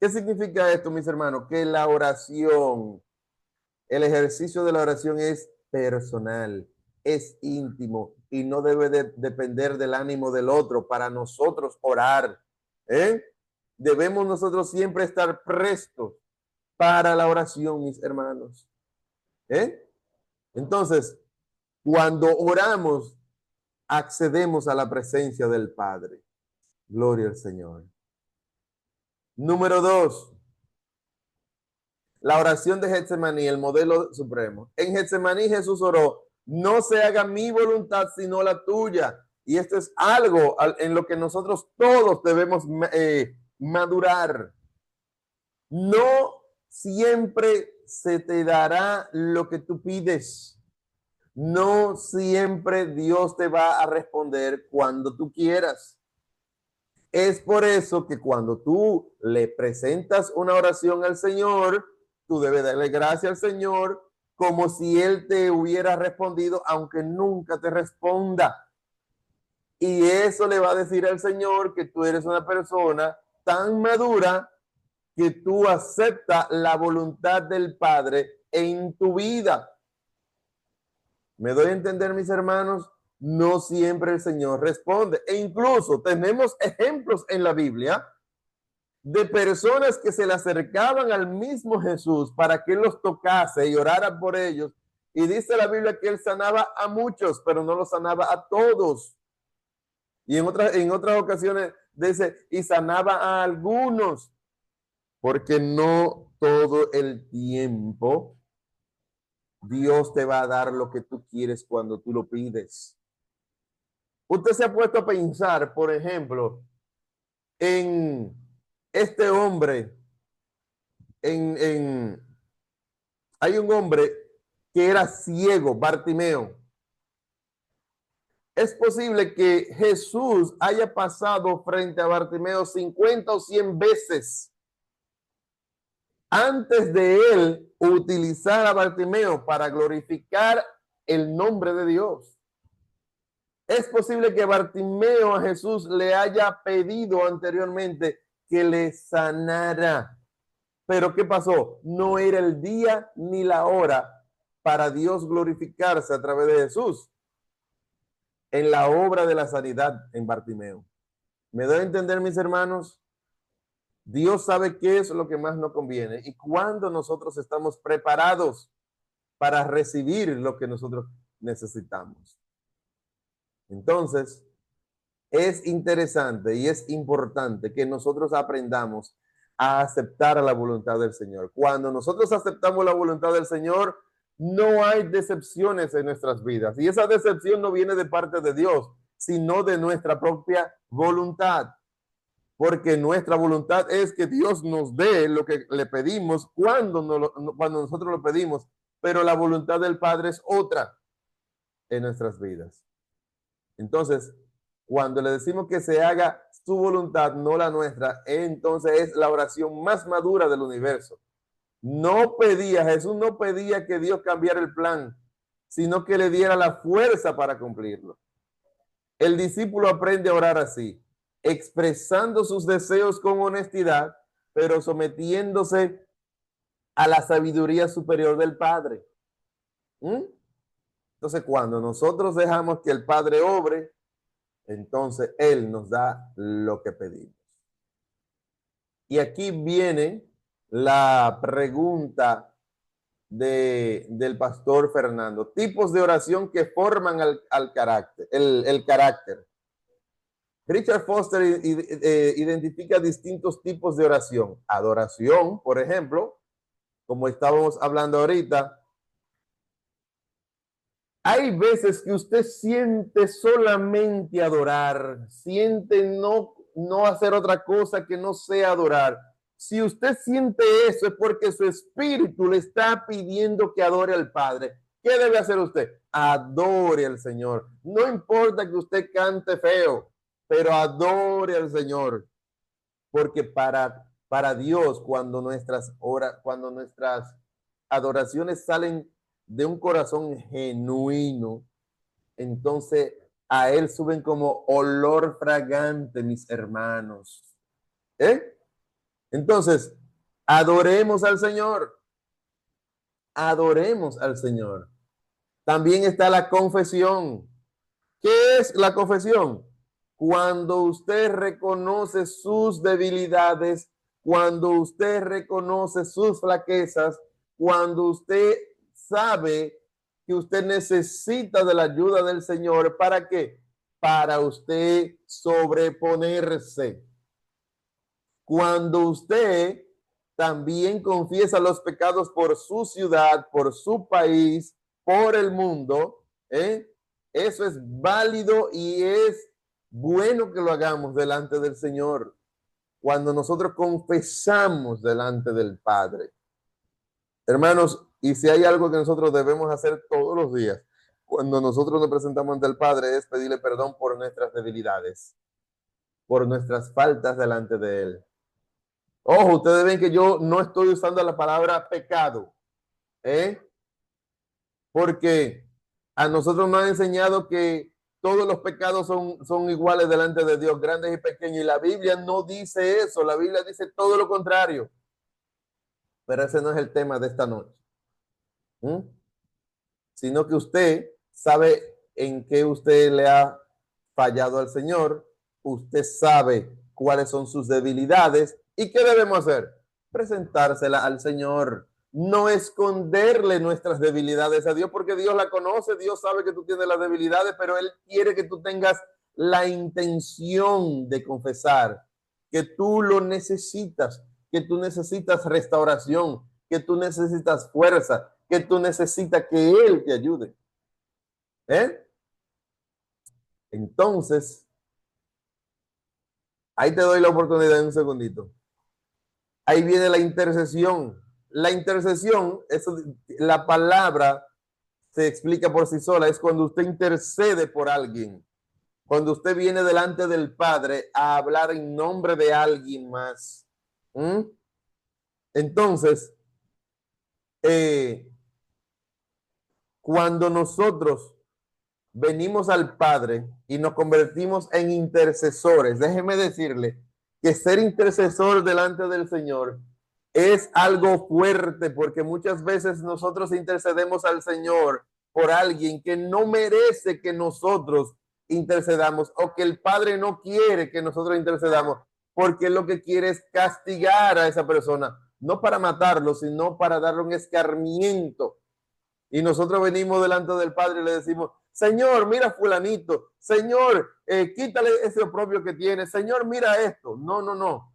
¿Qué significa esto, mis hermanos? Que la oración, el ejercicio de la oración es personal, es íntimo y no debe depender del ánimo del otro para nosotros orar. Debemos nosotros siempre estar prestos para la oración, mis hermanos. Entonces, cuando oramos, accedemos a la presencia del Padre. Gloria al Señor. Número 2. La oración de Getsemaní, el modelo supremo. En Getsemaní Jesús oró, no se haga mi voluntad sino la tuya. Y esto es algo en lo que nosotros todos debemos madurar. No siempre se te dará lo que tú pides. No siempre Dios te va a responder cuando tú quieras. Es por eso que cuando tú le presentas una oración al Señor, tú debes darle gracias al Señor como si Él te hubiera respondido, aunque nunca te responda. Y eso le va a decir al Señor que tú eres una persona tan madura que tú aceptas la voluntad del Padre en tu vida. ¿Me doy a entender, mis hermanos? No siempre el Señor responde. E incluso tenemos ejemplos en la Biblia de personas que se le acercaban al mismo Jesús para que Él los tocase y orara por ellos. Y dice la Biblia que Él sanaba a muchos, pero no los sanaba a todos. Y en otras ocasiones dice, y sanaba a algunos, porque no todo el tiempo Dios te va a dar lo que tú quieres cuando tú lo pides. Usted se ha puesto a pensar, por ejemplo, en este hombre, hay un hombre que era ciego, Bartimeo. Es posible que Jesús haya pasado frente a Bartimeo 50 o 100 veces antes de él utilizar a Bartimeo para glorificar el nombre de Dios. Es posible que Bartimeo a Jesús le haya pedido anteriormente que le sanara. Pero ¿qué pasó? No era el día ni la hora para Dios glorificarse a través de Jesús en la obra de la sanidad en Bartimeo. ¿Me doy a entender, mis hermanos? Dios sabe qué es lo que más nos conviene y cuándo nosotros estamos preparados para recibir lo que nosotros necesitamos. Entonces, es interesante y es importante que nosotros aprendamos a aceptar la voluntad del Señor. Cuando nosotros aceptamos la voluntad del Señor, no hay decepciones en nuestras vidas. Y esa decepción no viene de parte de Dios, sino de nuestra propia voluntad. Porque nuestra voluntad es que Dios nos dé lo que le pedimos cuando nosotros lo pedimos. Pero la voluntad del Padre es otra en nuestras vidas. Entonces, cuando le decimos que se haga su voluntad, no la nuestra, entonces es la oración más madura del universo. Jesús no pedía que Dios cambiara el plan, sino que le diera la fuerza para cumplirlo. El discípulo aprende a orar así, expresando sus deseos con honestidad, pero sometiéndose a la sabiduría superior del Padre. Entonces, cuando nosotros dejamos que el Padre obre, entonces Él nos da lo que pedimos. Y aquí viene la pregunta del pastor Fernando. Tipos de oración que forman el carácter. Richard Foster identifica distintos tipos de oración. Adoración, por ejemplo, como estábamos hablando ahorita. Hay veces que usted siente solamente adorar, siente no hacer otra cosa que no sea adorar. Si usted siente eso es porque su espíritu le está pidiendo que adore al Padre. ¿Qué debe hacer usted? Adore al Señor. No importa que usted cante feo, pero adore al Señor. Porque para Dios, cuando nuestras adoraciones salen de un corazón genuino, entonces a Él suben como olor fragante, mis hermanos. Entonces, adoremos al Señor. Adoremos al Señor. También está la confesión. ¿Qué es la confesión? Cuando usted reconoce sus debilidades, cuando usted reconoce sus flaquezas, cuando usted sabe que usted necesita de la ayuda del Señor. ¿Para qué? Para usted sobreponerse. Cuando usted también confiesa los pecados por su ciudad, por su país, por el mundo, eso es válido y es bueno que lo hagamos delante del Señor. Cuando nosotros confesamos delante del Padre. Hermanos, y si hay algo que nosotros debemos hacer todos los días, cuando nosotros nos presentamos ante el Padre, es pedirle perdón por nuestras debilidades, por nuestras faltas delante de Él. Ojo, ustedes ven que yo no estoy usando la palabra pecado, porque a nosotros nos han enseñado que todos los pecados son iguales delante de Dios, grandes y pequeños, y la Biblia no dice eso, la Biblia dice todo lo contrario. Pero ese no es el tema de esta noche. Sino que usted sabe en qué usted le ha fallado al Señor, usted sabe cuáles son sus debilidades y qué debemos hacer. Presentársela al Señor, no esconderle nuestras debilidades a Dios, porque Dios la conoce, Dios sabe que tú tienes las debilidades, pero Él quiere que tú tengas la intención de confesar que tú lo necesitas, que tú necesitas restauración, que tú necesitas fuerza, que tú necesitas que Él te ayude. Entonces, ahí te doy la oportunidad en un segundito. Ahí viene la intercesión. La intercesión, la palabra se explica por sí sola, es cuando usted intercede por alguien, cuando usted viene delante del Padre a hablar en nombre de alguien más. Entonces, cuando nosotros venimos al Padre y nos convertimos en intercesores, déjeme decirle que ser intercesor delante del Señor es algo fuerte, porque muchas veces nosotros intercedemos al Señor por alguien que no merece que nosotros intercedamos, o que el Padre no quiere que nosotros intercedamos, porque lo que quiere es castigar a esa persona, no para matarlo, sino para darle un escarmiento. Y nosotros venimos delante del Padre y le decimos: Señor, mira fulanito, Señor, quítale ese oprobio que tiene, Señor, mira esto. No, no, no.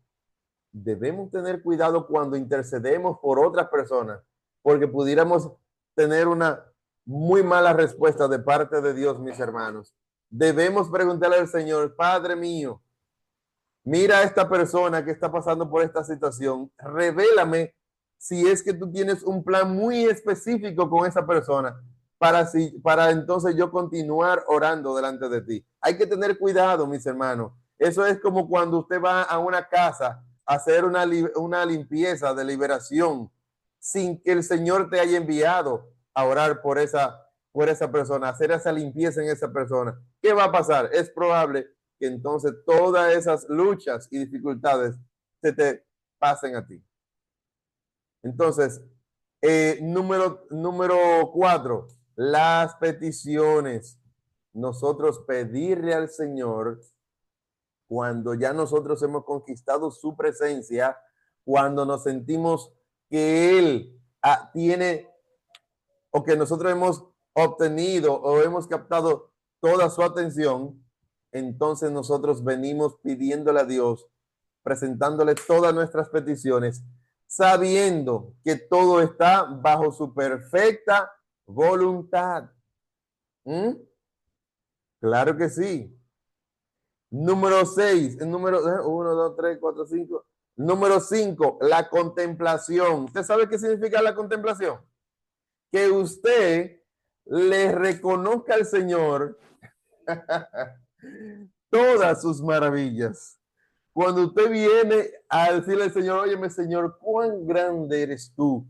Debemos tener cuidado cuando intercedemos por otras personas, porque pudiéramos tener una muy mala respuesta de parte de Dios, mis hermanos. Debemos preguntarle al Señor: Padre mío, mira a esta persona que está pasando por esta situación, revélame si es que tú tienes un plan muy específico con esa persona para entonces yo continuar orando delante de ti. Hay que tener cuidado, mis hermanos. Eso es como cuando usted va a una casa a hacer una limpieza de liberación sin que el Señor te haya enviado a orar por esa persona, hacer esa limpieza en esa persona. ¿Qué va a pasar? Es probable que entonces todas esas luchas y dificultades se te pasen a ti. Entonces, número 4, las peticiones. Nosotros pedirle al Señor cuando ya nosotros hemos conquistado su presencia, cuando nos sentimos que Él tiene, o que nosotros hemos obtenido o hemos captado toda su atención, entonces nosotros venimos pidiéndole a Dios, presentándole todas nuestras peticiones, sabiendo que todo está bajo su perfecta voluntad. Claro que sí. Número 6, número 1, 2, 3, 4, 5. Número 5, la contemplación. ¿Usted sabe qué significa la contemplación? Que usted le reconozca al Señor todas sus maravillas. Cuando usted viene a decirle al Señor: óyeme, Señor, cuán grande eres tú,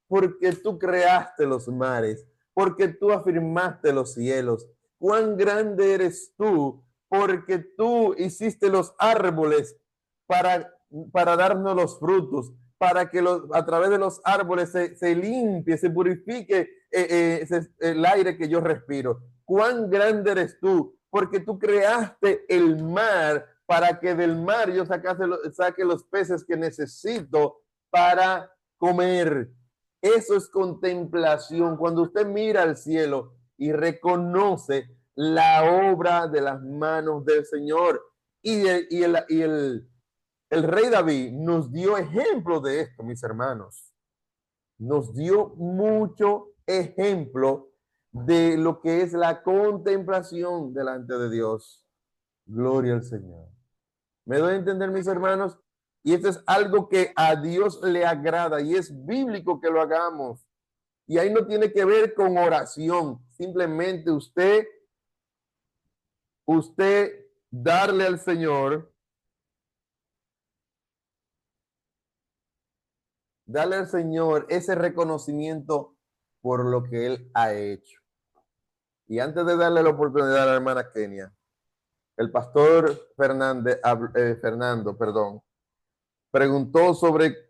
porque tú creaste los mares, porque tú afirmaste los cielos. Cuán grande eres tú, porque tú hiciste los árboles para darnos los frutos, para que a través de los árboles se limpie, se purifique el aire que yo respiro. Cuán grande eres tú, porque tú creaste el mar para que del mar yo saque los peces que necesito para comer. Eso es contemplación. Cuando usted mira al cielo y reconoce la obra de las manos del Señor. Y el rey David nos dio ejemplo de esto, mis hermanos. Nos dio mucho ejemplo de lo que es la contemplación delante de Dios. Gloria al Señor. ¿Me doy a entender, mis hermanos? Y esto es algo que a Dios le agrada y es bíblico que lo hagamos. Y ahí no tiene que ver con oración. Simplemente usted darle al Señor, ese reconocimiento por lo que Él ha hecho. Y antes de darle la oportunidad a la hermana Kenia, el pastor Fernando, preguntó sobre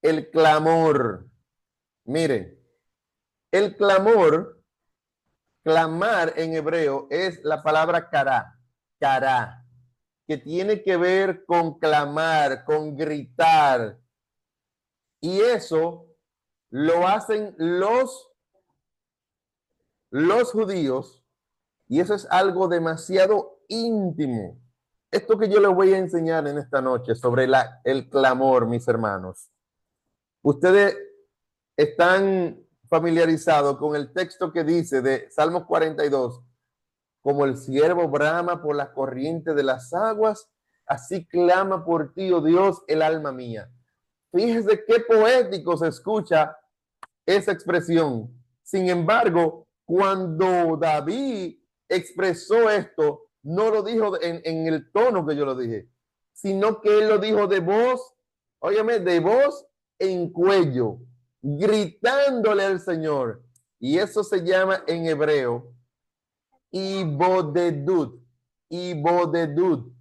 el clamor. Mire, el clamar en hebreo es la palabra kará, que tiene que ver con clamar, con gritar. Y eso lo hacen los judíos, y eso es algo demasiado íntimo. Esto que yo les voy a enseñar en esta noche sobre el clamor, mis hermanos. Ustedes están familiarizado con el texto que dice de Salmos 42, como el ciervo brama por las corrientes de las aguas, así clama por ti, oh Dios, el alma mía. Fíjese qué poético se escucha esa expresión. Sin embargo, cuando David expresó esto, no lo dijo en el tono que yo lo dije, sino que él lo dijo de voz, óyeme, de voz en cuello, gritándole al Señor. Y eso se llama en hebreo ibodedut. Ibodedut.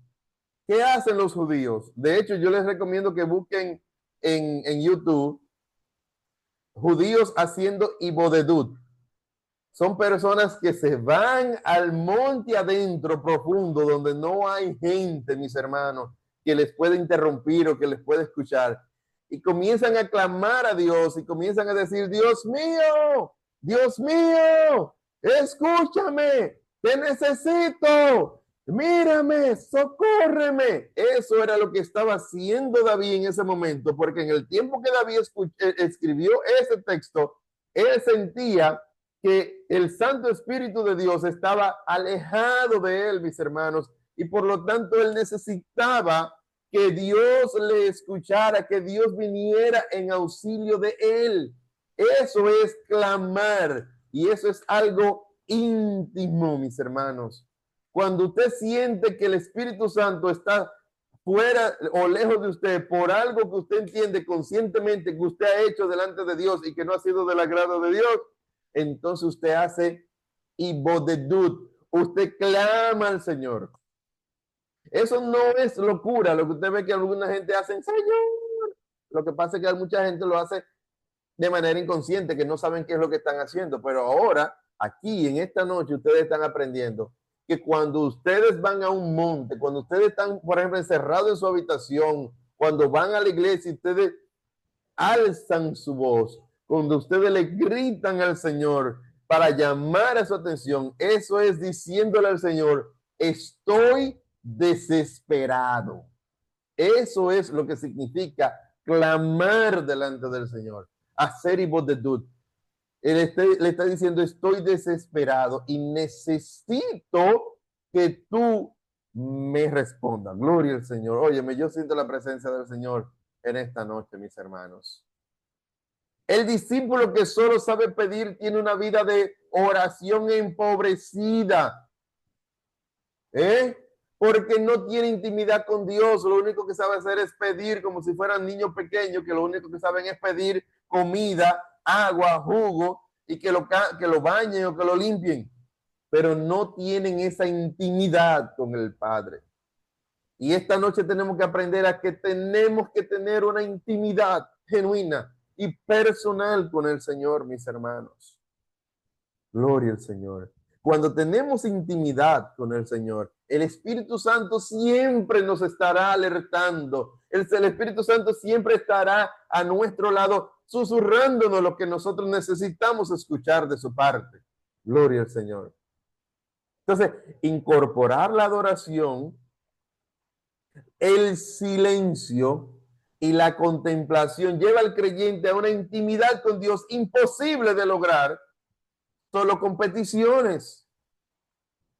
¿Qué hacen los judíos? De hecho, yo les recomiendo que busquen en YouTube judíos haciendo ibodedut. Son personas que se van al monte adentro profundo donde no hay gente, mis hermanos, que les pueda interrumpir o que les pueda escuchar. Y comienzan a clamar a Dios y comienzan a decir, Dios mío, escúchame, te necesito, mírame, socórreme. Eso era lo que estaba haciendo David en ese momento, porque en el tiempo que David escribió ese texto, él sentía que el Santo Espíritu de Dios estaba alejado de él, mis hermanos, y por lo tanto él necesitaba que Dios le escuchara, que Dios viniera en auxilio de él. Eso es clamar, y eso es algo íntimo, mis hermanos. Cuando usted siente que el Espíritu Santo está fuera o lejos de usted por algo que usted entiende conscientemente que usted ha hecho delante de Dios y que no ha sido del agrado de Dios, entonces usted hace ibodedut, usted clama al Señor. Eso no es locura, lo que usted ve que alguna gente hace, Señor. Lo que pasa es que mucha gente lo hace de manera inconsciente, que no saben qué es lo que están haciendo, pero ahora, aquí, en esta noche, ustedes están aprendiendo que cuando ustedes van a un monte, cuando ustedes están, por ejemplo, encerrados en su habitación, cuando van a la iglesia, ustedes alzan su voz, cuando ustedes le gritan al Señor para llamar a su atención, eso es diciéndole al Señor, estoy desesperado. Eso es lo que significa clamar delante del Señor, hacer ibodedut. Él le está diciendo, estoy desesperado y necesito que tú me respondas. Gloria al Señor. Óyeme, yo siento la presencia del Señor en esta noche, mis hermanos. El discípulo que solo sabe pedir tiene una vida de oración empobrecida. Porque no tiene intimidad con Dios. Lo único que sabe hacer es pedir como si fueran niños pequeños, que lo único que saben es pedir comida, agua, jugo, y que lo bañen o que lo limpien. Pero no tienen esa intimidad con el Padre. Y esta noche tenemos que aprender a que tenemos que tener una intimidad genuina y personal con el Señor, mis hermanos. Gloria al Señor. Cuando tenemos intimidad con el Señor, el Espíritu Santo siempre nos estará alertando. El Espíritu Santo siempre estará a nuestro lado, susurrándonos lo que nosotros necesitamos escuchar de su parte. Gloria al Señor. Entonces, incorporar la adoración, el silencio y la contemplación lleva al creyente a una intimidad con Dios imposible de lograr solo con peticiones.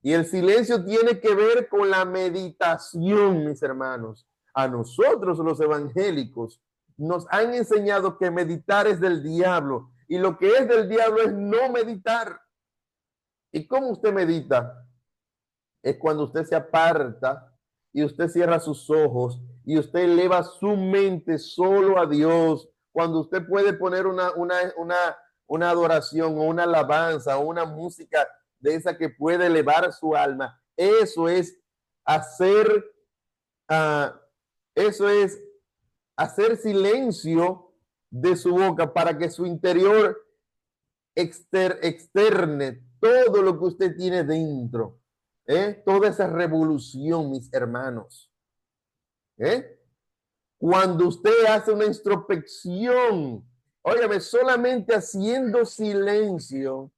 Y el silencio tiene que ver con la meditación, mis hermanos. A nosotros los evangélicos nos han enseñado que meditar es del diablo. Y lo que es del diablo es no meditar. ¿Y cómo usted medita? Es cuando usted se aparta y usted cierra sus ojos y usted eleva su mente solo a Dios. Cuando usted puede poner una adoración o una alabanza o una música de esa que puede elevar su alma. Eso es hacer silencio de su boca para que su interior externe todo lo que usted tiene dentro. Toda esa revolución, mis hermanos. Cuando usted hace una introspección, óyeme, solamente haciendo silencio,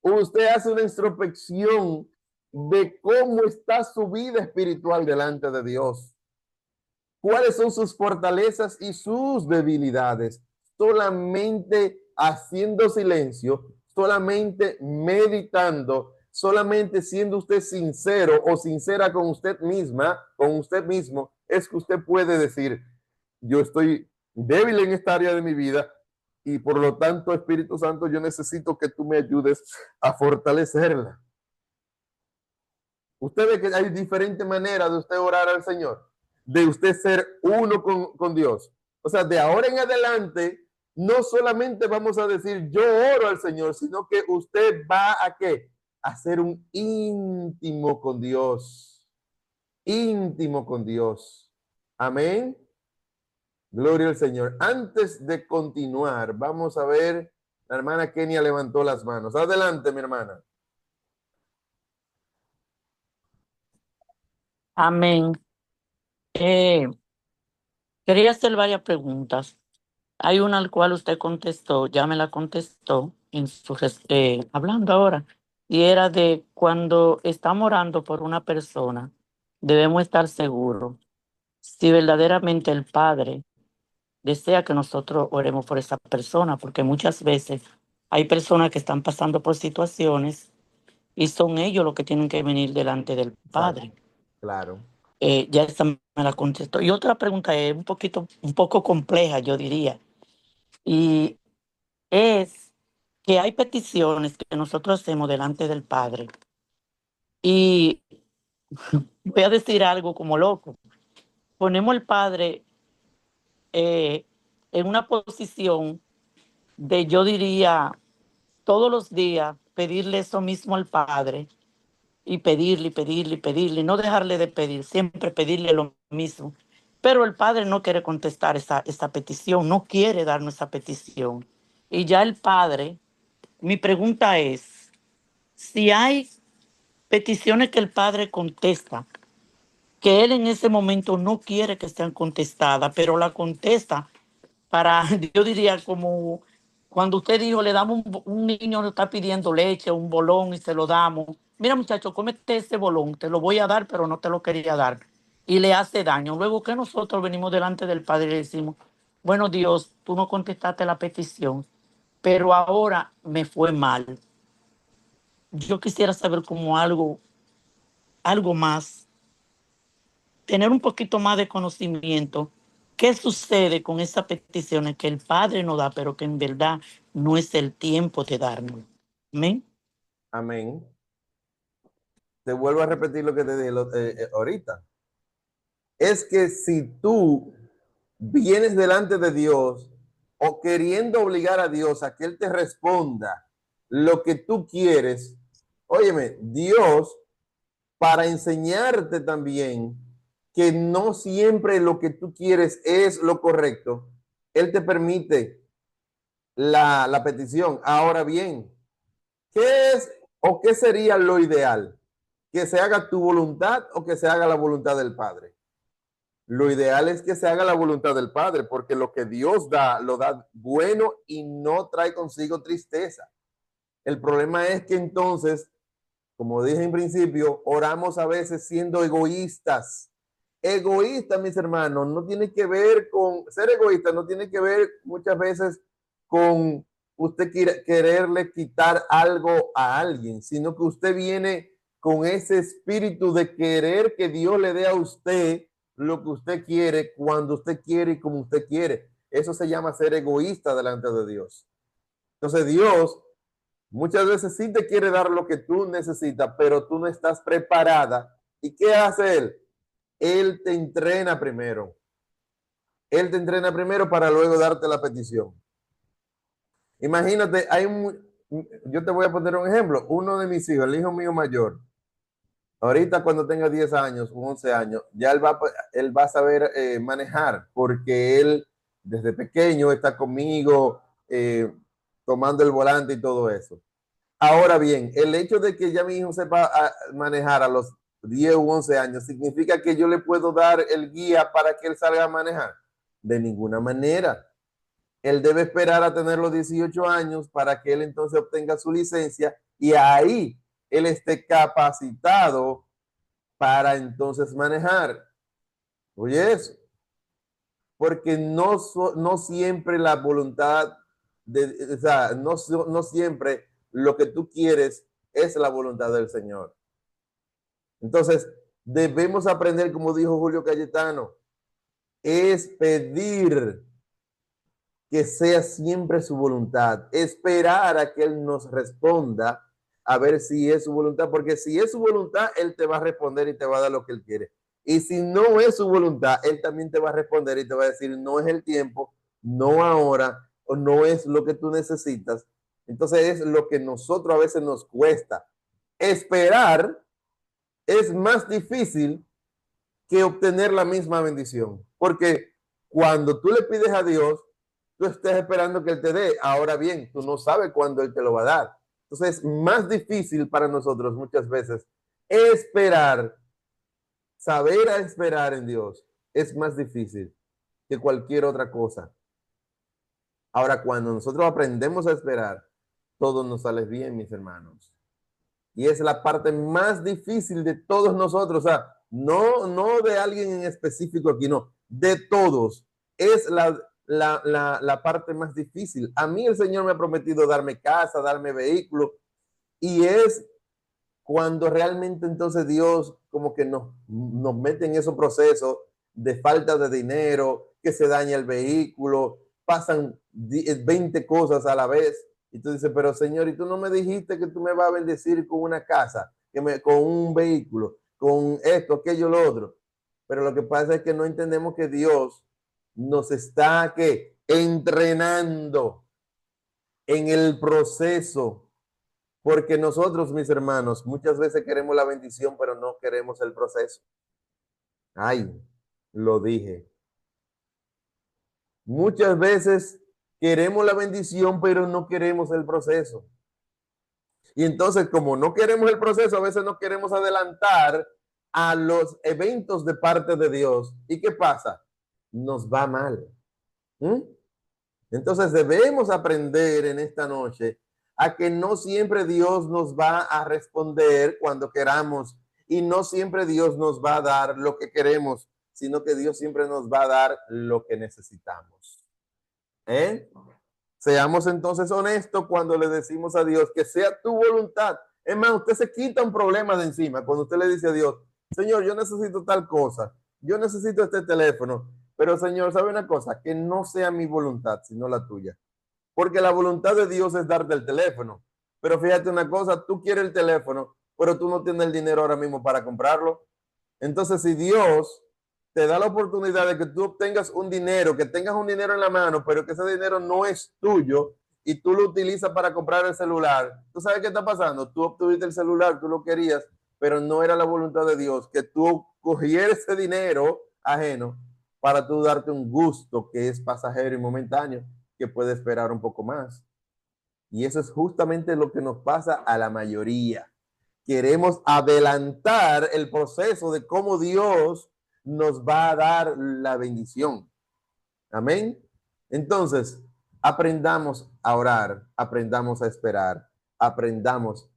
usted hace una introspección de cómo está su vida espiritual delante de Dios. ¿Cuáles son sus fortalezas y sus debilidades? Solamente haciendo silencio, solamente meditando, solamente siendo usted sincero o sincera con usted misma, con usted mismo, es que usted puede decir, yo estoy débil en esta área de mi vida y por lo tanto, Espíritu Santo, yo necesito que tú me ayudes a fortalecerla. Usted ve que hay diferentes maneras de usted orar al Señor, de usted ser uno con Dios. O sea, de ahora en adelante, no solamente vamos a decir yo oro al Señor, sino que usted va a ¿qué? A ser un íntimo con Dios. Íntimo con Dios. Amén. Gloria al Señor. Antes de continuar, vamos a ver, la hermana Kenia levantó las manos. Adelante, mi hermana. Amén. Eh, Quería hacer varias preguntas. Hay una al cual usted contestó, ya me la contestó en hablando ahora, y era de cuando estamos orando por una persona, debemos estar seguros si verdaderamente el Padre desea que nosotros oremos por esa persona, porque muchas veces hay personas que están pasando por situaciones y son ellos los que tienen que venir delante del Exacto. Padre. Claro. Ya esta me la contestó. Y otra pregunta es un poco compleja, yo diría, y es que hay peticiones que nosotros hacemos delante del Padre. Y voy a decir algo como loco. Ponemos al Padre en una posición de, yo diría, todos los días pedirle eso mismo al Padre y pedirle, y pedirle, y pedirle, y no dejarle de pedir, siempre pedirle lo mismo. Pero el Padre no quiere contestar esa petición, no quiere darnos esa petición. Y ya el Padre, mi pregunta es, si hay peticiones que el Padre contesta, que Él en ese momento no quiere que sean contestadas, pero la contesta para, yo diría como cuando usted dijo, le damos un niño nos está pidiendo leche, un bolón y se lo damos. Mira muchacho, cómete ese bolón, te lo voy a dar, pero no te lo quería dar. Y le hace daño. Luego que nosotros venimos delante del Padre y le decimos, bueno Dios, tú no contestaste la petición, pero ahora me fue mal. Yo quisiera saber como algo más, tener un poquito más de conocimiento. ¿Qué sucede con esas peticiones que el Padre nos da, pero que en verdad no es el tiempo de darnos? Amén. Amén. Te vuelvo a repetir lo que te dije ahorita. Es que si tú vienes delante de Dios o queriendo obligar a Dios a que Él te responda lo que tú quieres, óyeme, Dios, para enseñarte también que no siempre lo que tú quieres es lo correcto, Él te permite la petición. Ahora bien, ¿qué es o qué sería lo ideal? ¿Que se haga tu voluntad o que se haga la voluntad del Padre? Lo ideal es que se haga la voluntad del Padre, porque lo que Dios da, lo da bueno y no trae consigo tristeza. El problema es que entonces, como dije en principio, oramos a veces siendo egoístas. Egoísta, mis hermanos, no tiene que ver con ser egoísta, no tiene que ver muchas veces con usted quererle quitar algo a alguien, sino que usted viene con ese espíritu de querer que Dios le dé a usted lo que usted quiere, cuando usted quiere y como usted quiere. Eso se llama ser egoísta delante de Dios. Entonces Dios muchas veces sí te quiere dar lo que tú necesitas, pero tú no estás preparada. ¿Y qué hace Él? Él te entrena primero. Él te entrena primero para luego darte la petición. Imagínate, yo te voy a poner un ejemplo. Uno de mis hijos, el hijo mío mayor, ahorita cuando tenga 10 años o 11 años, ya él va a saber manejar, porque él desde pequeño está conmigo, tomando el volante y todo eso. Ahora bien, el hecho de que ya mi hijo sepa manejar a los 10 u 11 años, ¿significa que yo le puedo dar el guía para que él salga a manejar? De ninguna manera. Él debe esperar a tener los 18 años para que él entonces obtenga su licencia y ahí él esté capacitado para entonces manejar. Oye eso, porque no siempre la voluntad o sea, no siempre lo que tú quieres es la voluntad del Señor. Entonces, debemos aprender, como dijo Julio Cayetano, es pedir que sea siempre su voluntad, esperar a que Él nos responda a ver si es su voluntad, porque si es su voluntad, Él te va a responder y te va a dar lo que Él quiere. Y si no es su voluntad, Él también te va a responder y te va a decir, no es el tiempo, no ahora, o no es lo que tú necesitas. Entonces es lo que nosotros a veces nos cuesta. Esperar es más difícil que obtener la misma bendición, porque cuando tú le pides a Dios, tú estás esperando que Él te dé. Ahora bien, tú no sabes cuándo Él te lo va a dar. Entonces es más difícil para nosotros muchas veces esperar, saber a esperar en Dios. Es más difícil que cualquier otra cosa. Ahora, cuando nosotros aprendemos a esperar, todo nos sale bien, mis hermanos. Y es la parte más difícil de todos nosotros. O sea, no de alguien en específico aquí, no, de todos. Es la parte más difícil. A mí el Señor me ha prometido darme casa, darme vehículo, y es cuando realmente entonces Dios como que nos mete en esos procesos de falta de dinero, que se daña el vehículo, pasan 20 cosas a la vez, y tú dices, pero Señor, ¿y tú no me dijiste que tú me vas a bendecir con una casa, con un vehículo, con esto, aquello, lo otro? Pero lo que pasa es que no entendemos que Dios nos está ¿qué? Entrenando en el proceso, porque nosotros, mis hermanos, muchas veces queremos la bendición, pero no queremos el proceso. Ay, lo dije. Muchas veces queremos la bendición, pero no queremos el proceso. Y entonces, como no queremos el proceso, a veces no queremos adelantar a los eventos de parte de Dios. ¿Y qué pasa? Nos va mal. ¿Mm? Entonces debemos aprender en esta noche a que no siempre Dios nos va a responder cuando queramos, y no siempre Dios nos va a dar lo que queremos, sino que Dios siempre nos va a dar lo que necesitamos. ¿Eh? Seamos entonces honestos cuando le decimos a Dios que sea tu voluntad. Es más, usted se quita un problema de encima cuando usted le dice a Dios, Señor, yo necesito tal cosa, yo necesito este teléfono, pero Señor, ¿sabe una cosa? Que no sea mi voluntad, sino la tuya. Porque la voluntad de Dios es darte el teléfono. Pero fíjate una cosa, tú quieres el teléfono, pero tú no tienes el dinero ahora mismo para comprarlo. Entonces, si Dios te da la oportunidad de que tú obtengas un dinero, que tengas un dinero en la mano, pero que ese dinero no es tuyo y tú lo utilizas para comprar el celular, ¿tú sabes qué está pasando? Tú obtuviste el celular, tú lo querías, pero no era la voluntad de Dios que tú cogieras ese dinero ajeno para tú darte un gusto que es pasajero y momentáneo, que puede esperar un poco más. Y eso es justamente lo que nos pasa a la mayoría. Queremos adelantar el proceso de cómo Dios nos va a dar la bendición. Amén. Entonces, aprendamos a orar, aprendamos a esperar, aprendamos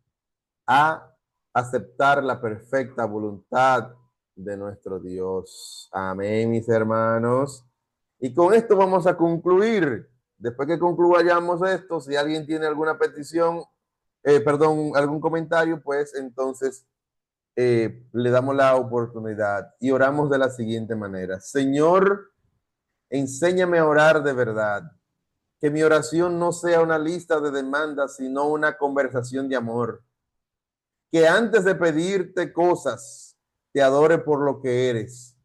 a aceptar la perfecta voluntad de nuestro Dios. Amén, mis hermanos. Y con esto vamos a concluir. Después que concluyamos esto, si alguien tiene alguna petición, algún comentario, pues entonces le damos la oportunidad y oramos de la siguiente manera. Señor, enséñame a orar de verdad. Que mi oración no sea una lista de demandas, sino una conversación de amor. Que antes de pedirte cosas, te adore por lo que eres.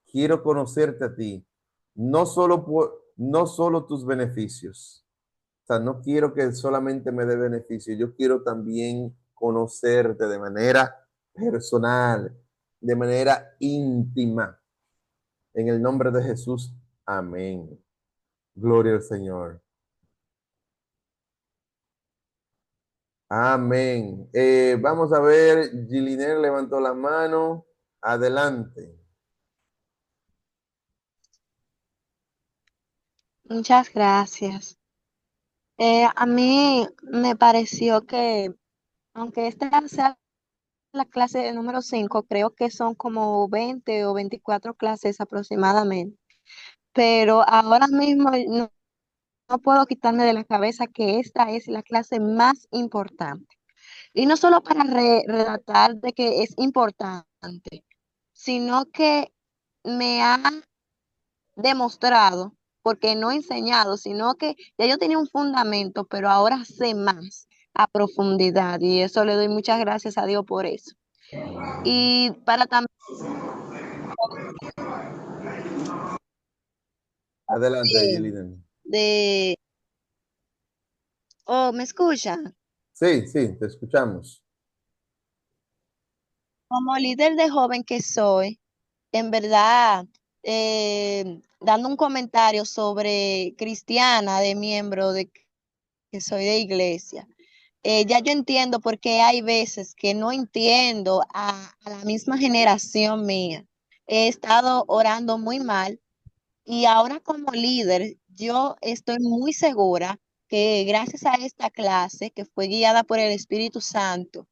Quiero conocerte a ti, no solo tus beneficios. O sea, no quiero que solamente me dé beneficio, yo quiero también conocerte de manera personal, de manera íntima. En el nombre de Jesús, amén. Gloria al Señor. Amén. Vamos a ver, Giliner levantó la mano. Adelante. Muchas gracias. A mí me pareció que, aunque esta sea la clase número 5, creo que son como 20 o 24 clases aproximadamente, pero ahora mismo no no puedo quitarme de la cabeza que esta es la clase más importante. Y no solo para redactar de que es importante, sino que me ha demostrado, porque no he enseñado, sino que ya yo tenía un fundamento, pero ahora sé más a profundidad y eso le doy muchas gracias a Dios por eso. Y para también Adelante, Yeliden. de, oh, ¿me escucha? Sí, sí, te escuchamos. Como líder de joven que soy, en verdad, dando un comentario sobre cristiana de miembro de que soy de iglesia. Ya yo entiendo porque hay veces que no entiendo a la misma generación mía. He estado orando muy mal y ahora como líder, yo estoy muy segura que gracias a esta clase que fue guiada por el Espíritu Santo,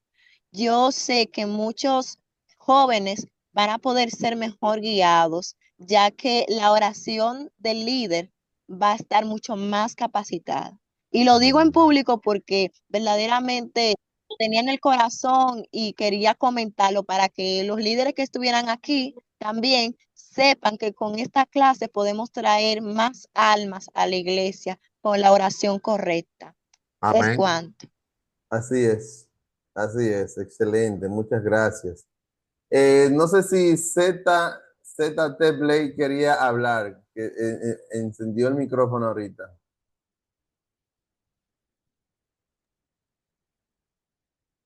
yo sé que muchos jóvenes van a poder ser mejor guiados, ya que la oración del líder va a estar mucho más capacitada. Y lo digo en público porque verdaderamente lo tenía en el corazón y quería comentarlo para que los líderes que estuvieran aquí también sepan que con esta clase podemos traer más almas a la iglesia con la oración correcta. Es Amén. cuanto. Así es, excelente, muchas gracias. No sé si ZT Play quería hablar, que encendió el micrófono ahorita.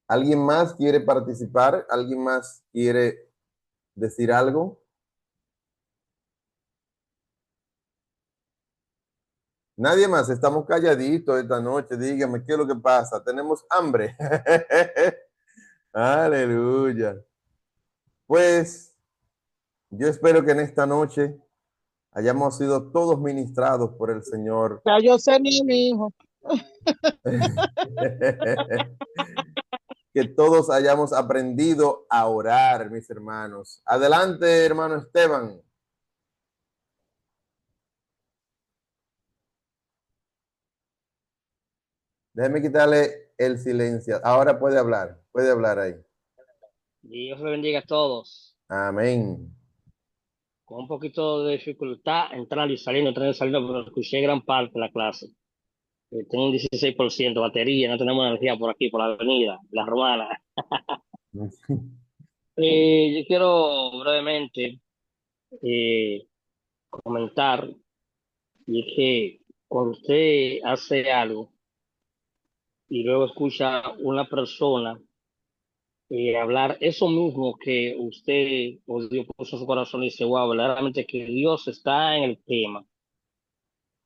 ¿Alguien más quiere participar? ¿Alguien más quiere decir algo? Nadie más, estamos calladitos esta noche. Dígame, ¿qué es lo que pasa? ¿Tenemos hambre? Aleluya. Pues yo espero que en esta noche hayamos sido todos ministrados por el Señor. Ya yo sé mi hijo. Que todos hayamos aprendido a orar, mis hermanos. Adelante, hermano Esteban. Déjeme quitarle el silencio. Ahora puede hablar ahí. Dios le bendiga a todos. Amén. Con un poquito de dificultad entrar y saliendo, pero escuché gran parte de la clase. Tengo un 16% de batería, no tenemos energía por aquí, por la avenida, la Romana. Yo quiero brevemente eh, comentar, y es que cuando usted hace algo y luego escucha una persona hablar eso mismo que usted o Dios puso en su corazón y dice, wow, verdaderamente que Dios está en el tema.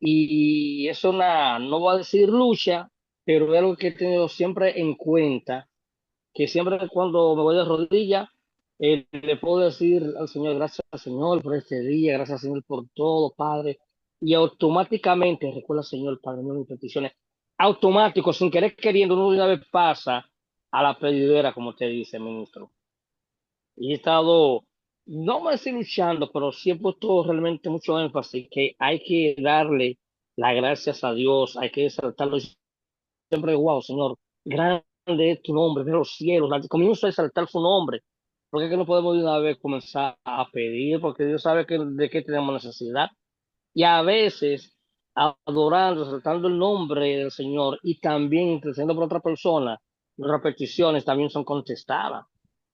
Y es una, no voy a decir lucha, pero es algo que he tenido siempre en cuenta, que siempre cuando me voy de rodillas, le puedo decir al Señor, gracias Señor por este día, gracias Señor por todo, Padre. Y automáticamente, recuerda Señor, Padre mío, mis peticiones, automático, sin querer queriendo, uno de una vez pasa a la pedidera, como usted dice, ministro. Y he estado, no me estoy luchando, pero sí he puesto realmente mucho énfasis que hay que darle las gracias a Dios, hay que exaltarlo siempre, wow, Señor, grande es tu nombre, de los cielos, comienzo a exaltar su nombre, porque es que no podemos de una vez comenzar a pedir, porque Dios sabe de qué tenemos necesidad, y a veces adorando, exaltando el nombre del Señor y también intercediendo por otra persona, nuestras peticiones también son contestadas.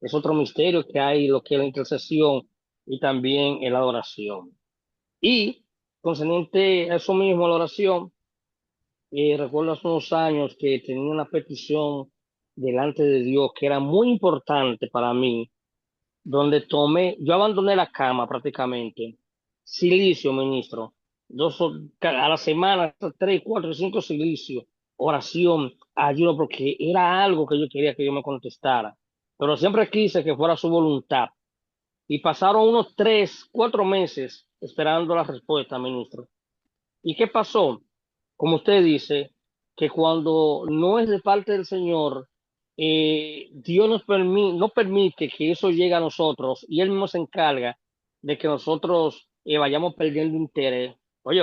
Es otro misterio que hay, lo que es la intercesión y también en la oración. Y concerniente a eso mismo, la oración, recuerdo hace unos años que tenía una petición delante de Dios que era muy importante para mí, donde yo abandoné la cama prácticamente, silicio, ministro, a la semana, 3, 4, 5 silicios, oración, ayuno, porque era algo que yo quería que Dios me contestara, pero siempre quise que fuera su voluntad, y pasaron unos 3, 4 meses esperando la respuesta, ministro. ¿Y qué pasó? Como usted dice, que cuando no es de parte del Señor, Dios no permite que eso llegue a nosotros y Él mismo se encarga de que nosotros vayamos perdiendo interés. Oye,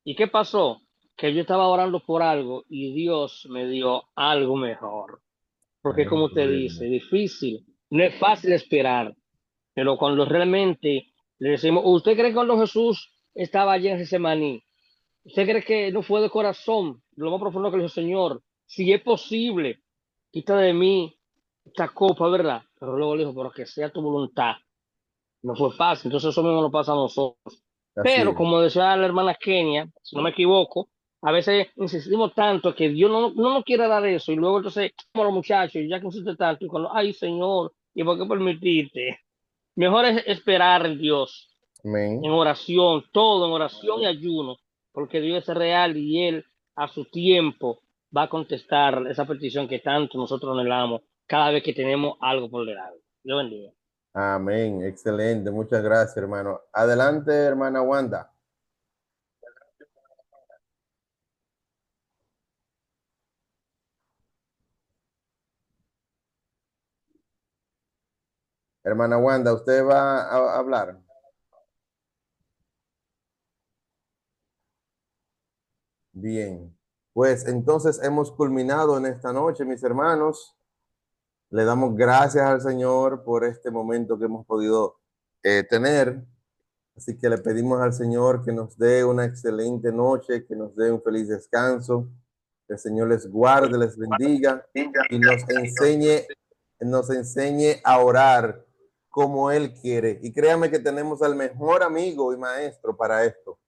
¿y qué pasó? que yo estaba orando por algo y Dios me dio algo mejor. Porque como usted dice, difícil, no es fácil esperar, pero cuando realmente le decimos, ¿usted cree que cuando Jesús estaba allí en Getsemaní, usted cree que no fue de corazón, lo más profundo que le dijo, Señor, si es posible, quita de mí esta copa, ¿verdad? Pero luego le dijo, pero que sea tu voluntad. No fue fácil, entonces eso mismo nos pasa a nosotros. Así Pero es. como decía la hermana Kenia, si no me equivoco, a veces insistimos tanto que Dios no nos quiere dar eso y luego entonces, como los muchachos, ya que insiste tanto, y cuando, ay Señor, ¿y por qué permitirte? Mejor es esperar en Dios, en Amén. oración, todo en oración y ayuno, porque Dios es real y Él a su tiempo va a contestar esa petición que tanto nosotros anhelamos cada vez que tenemos algo por delante. Dios bendiga. Amén. Excelente. Muchas gracias, hermano. Adelante, hermana Wanda. Hermana Wanda, ¿usted va a hablar? Bien. Pues entonces hemos culminado en esta noche, mis hermanos. Le damos gracias al Señor por este momento que hemos podido tener. Así que le pedimos al Señor que nos dé una excelente noche, que nos dé un feliz descanso, que el Señor les guarde, les bendiga y nos enseñe a orar como Él quiere. Y créame que tenemos al mejor amigo y maestro para esto,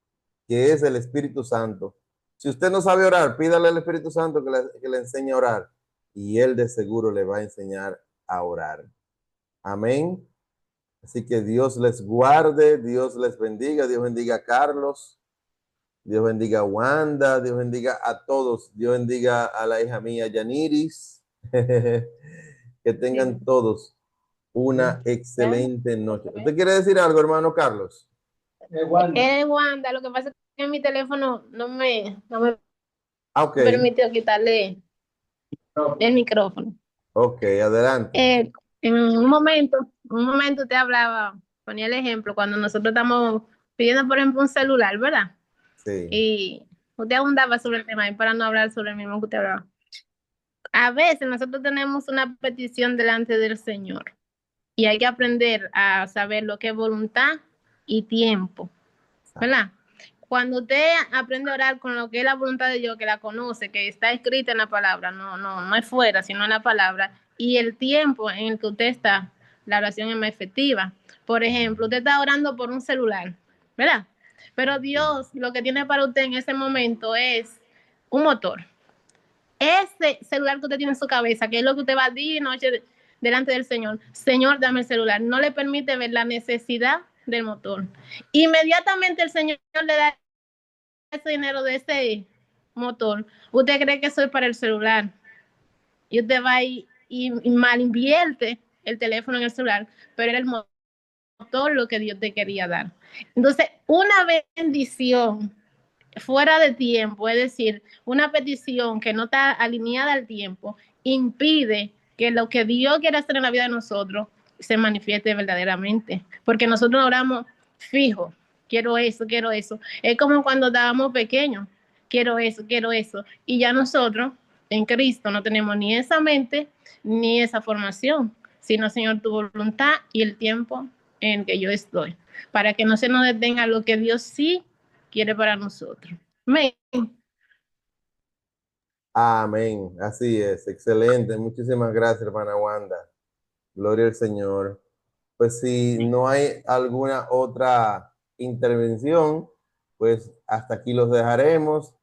que es el Espíritu Santo. Si usted no sabe orar, pídale al Espíritu Santo que le enseñe a orar y Él de seguro le va a enseñar a orar. Amén. Así que Dios les guarde, Dios les bendiga, Dios bendiga a Carlos, Dios bendiga a Wanda, Dios bendiga a todos, Dios bendiga a la hija mía Yaniris. Que tengan todos una excelente noche. ¿Usted quiere decir algo, hermano Carlos? Wanda, lo que pasa es que mi teléfono no me Ok, permitió quitarle el micrófono. ok, adelante. En un momento te hablaba, ponía el ejemplo, cuando nosotros estamos pidiendo, por ejemplo, un celular, ¿verdad? Sí, Y usted abundaba sobre el tema, y para no hablar sobre el mismo que usted hablaba. A veces nosotros tenemos una petición delante del Señor y hay que aprender a saber lo que es voluntad y tiempo, ¿verdad? Cuando usted aprende a orar con lo que es la voluntad de Dios, que la conoce, que está escrita en la palabra, no es fuera, sino en la palabra, y el tiempo en el que usted está, la oración es más efectiva. Por ejemplo, usted está orando por un celular, ¿verdad? Pero Dios lo que tiene para usted en ese momento es un motor. Ese celular que usted tiene en su cabeza, que es lo que usted va día y noche delante del Señor, Señor, dame el celular, no le permite ver la necesidad del motor. Inmediatamente el Señor le da ese dinero de ese motor. Usted cree que eso es para el celular y usted va y mal invierte el teléfono en el celular, pero era el motor lo que Dios te quería dar. Entonces, una bendición fuera de tiempo, es decir, una petición que no está alineada al tiempo, impide que lo que Dios quiere hacer en la vida de nosotros se manifieste verdaderamente, porque nosotros oramos fijo, quiero eso, quiero eso. Es como cuando estábamos pequeños, quiero eso, y ya nosotros en Cristo no tenemos ni esa mente ni esa formación, sino, Señor, tu voluntad y el tiempo en que yo estoy, para que no se nos detenga lo que Dios sí quiere para nosotros. Amén. Amén. Así es, excelente. Muchísimas gracias, hermana Wanda. Gloria al Señor. Pues si no hay alguna otra intervención, pues hasta aquí los dejaremos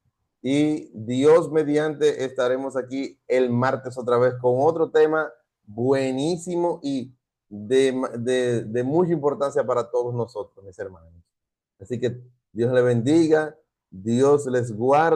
y Dios mediante estaremos aquí el martes otra vez con otro tema buenísimo y de mucha importancia para todos nosotros, mis hermanos. Así que Dios les bendiga, Dios les guarde.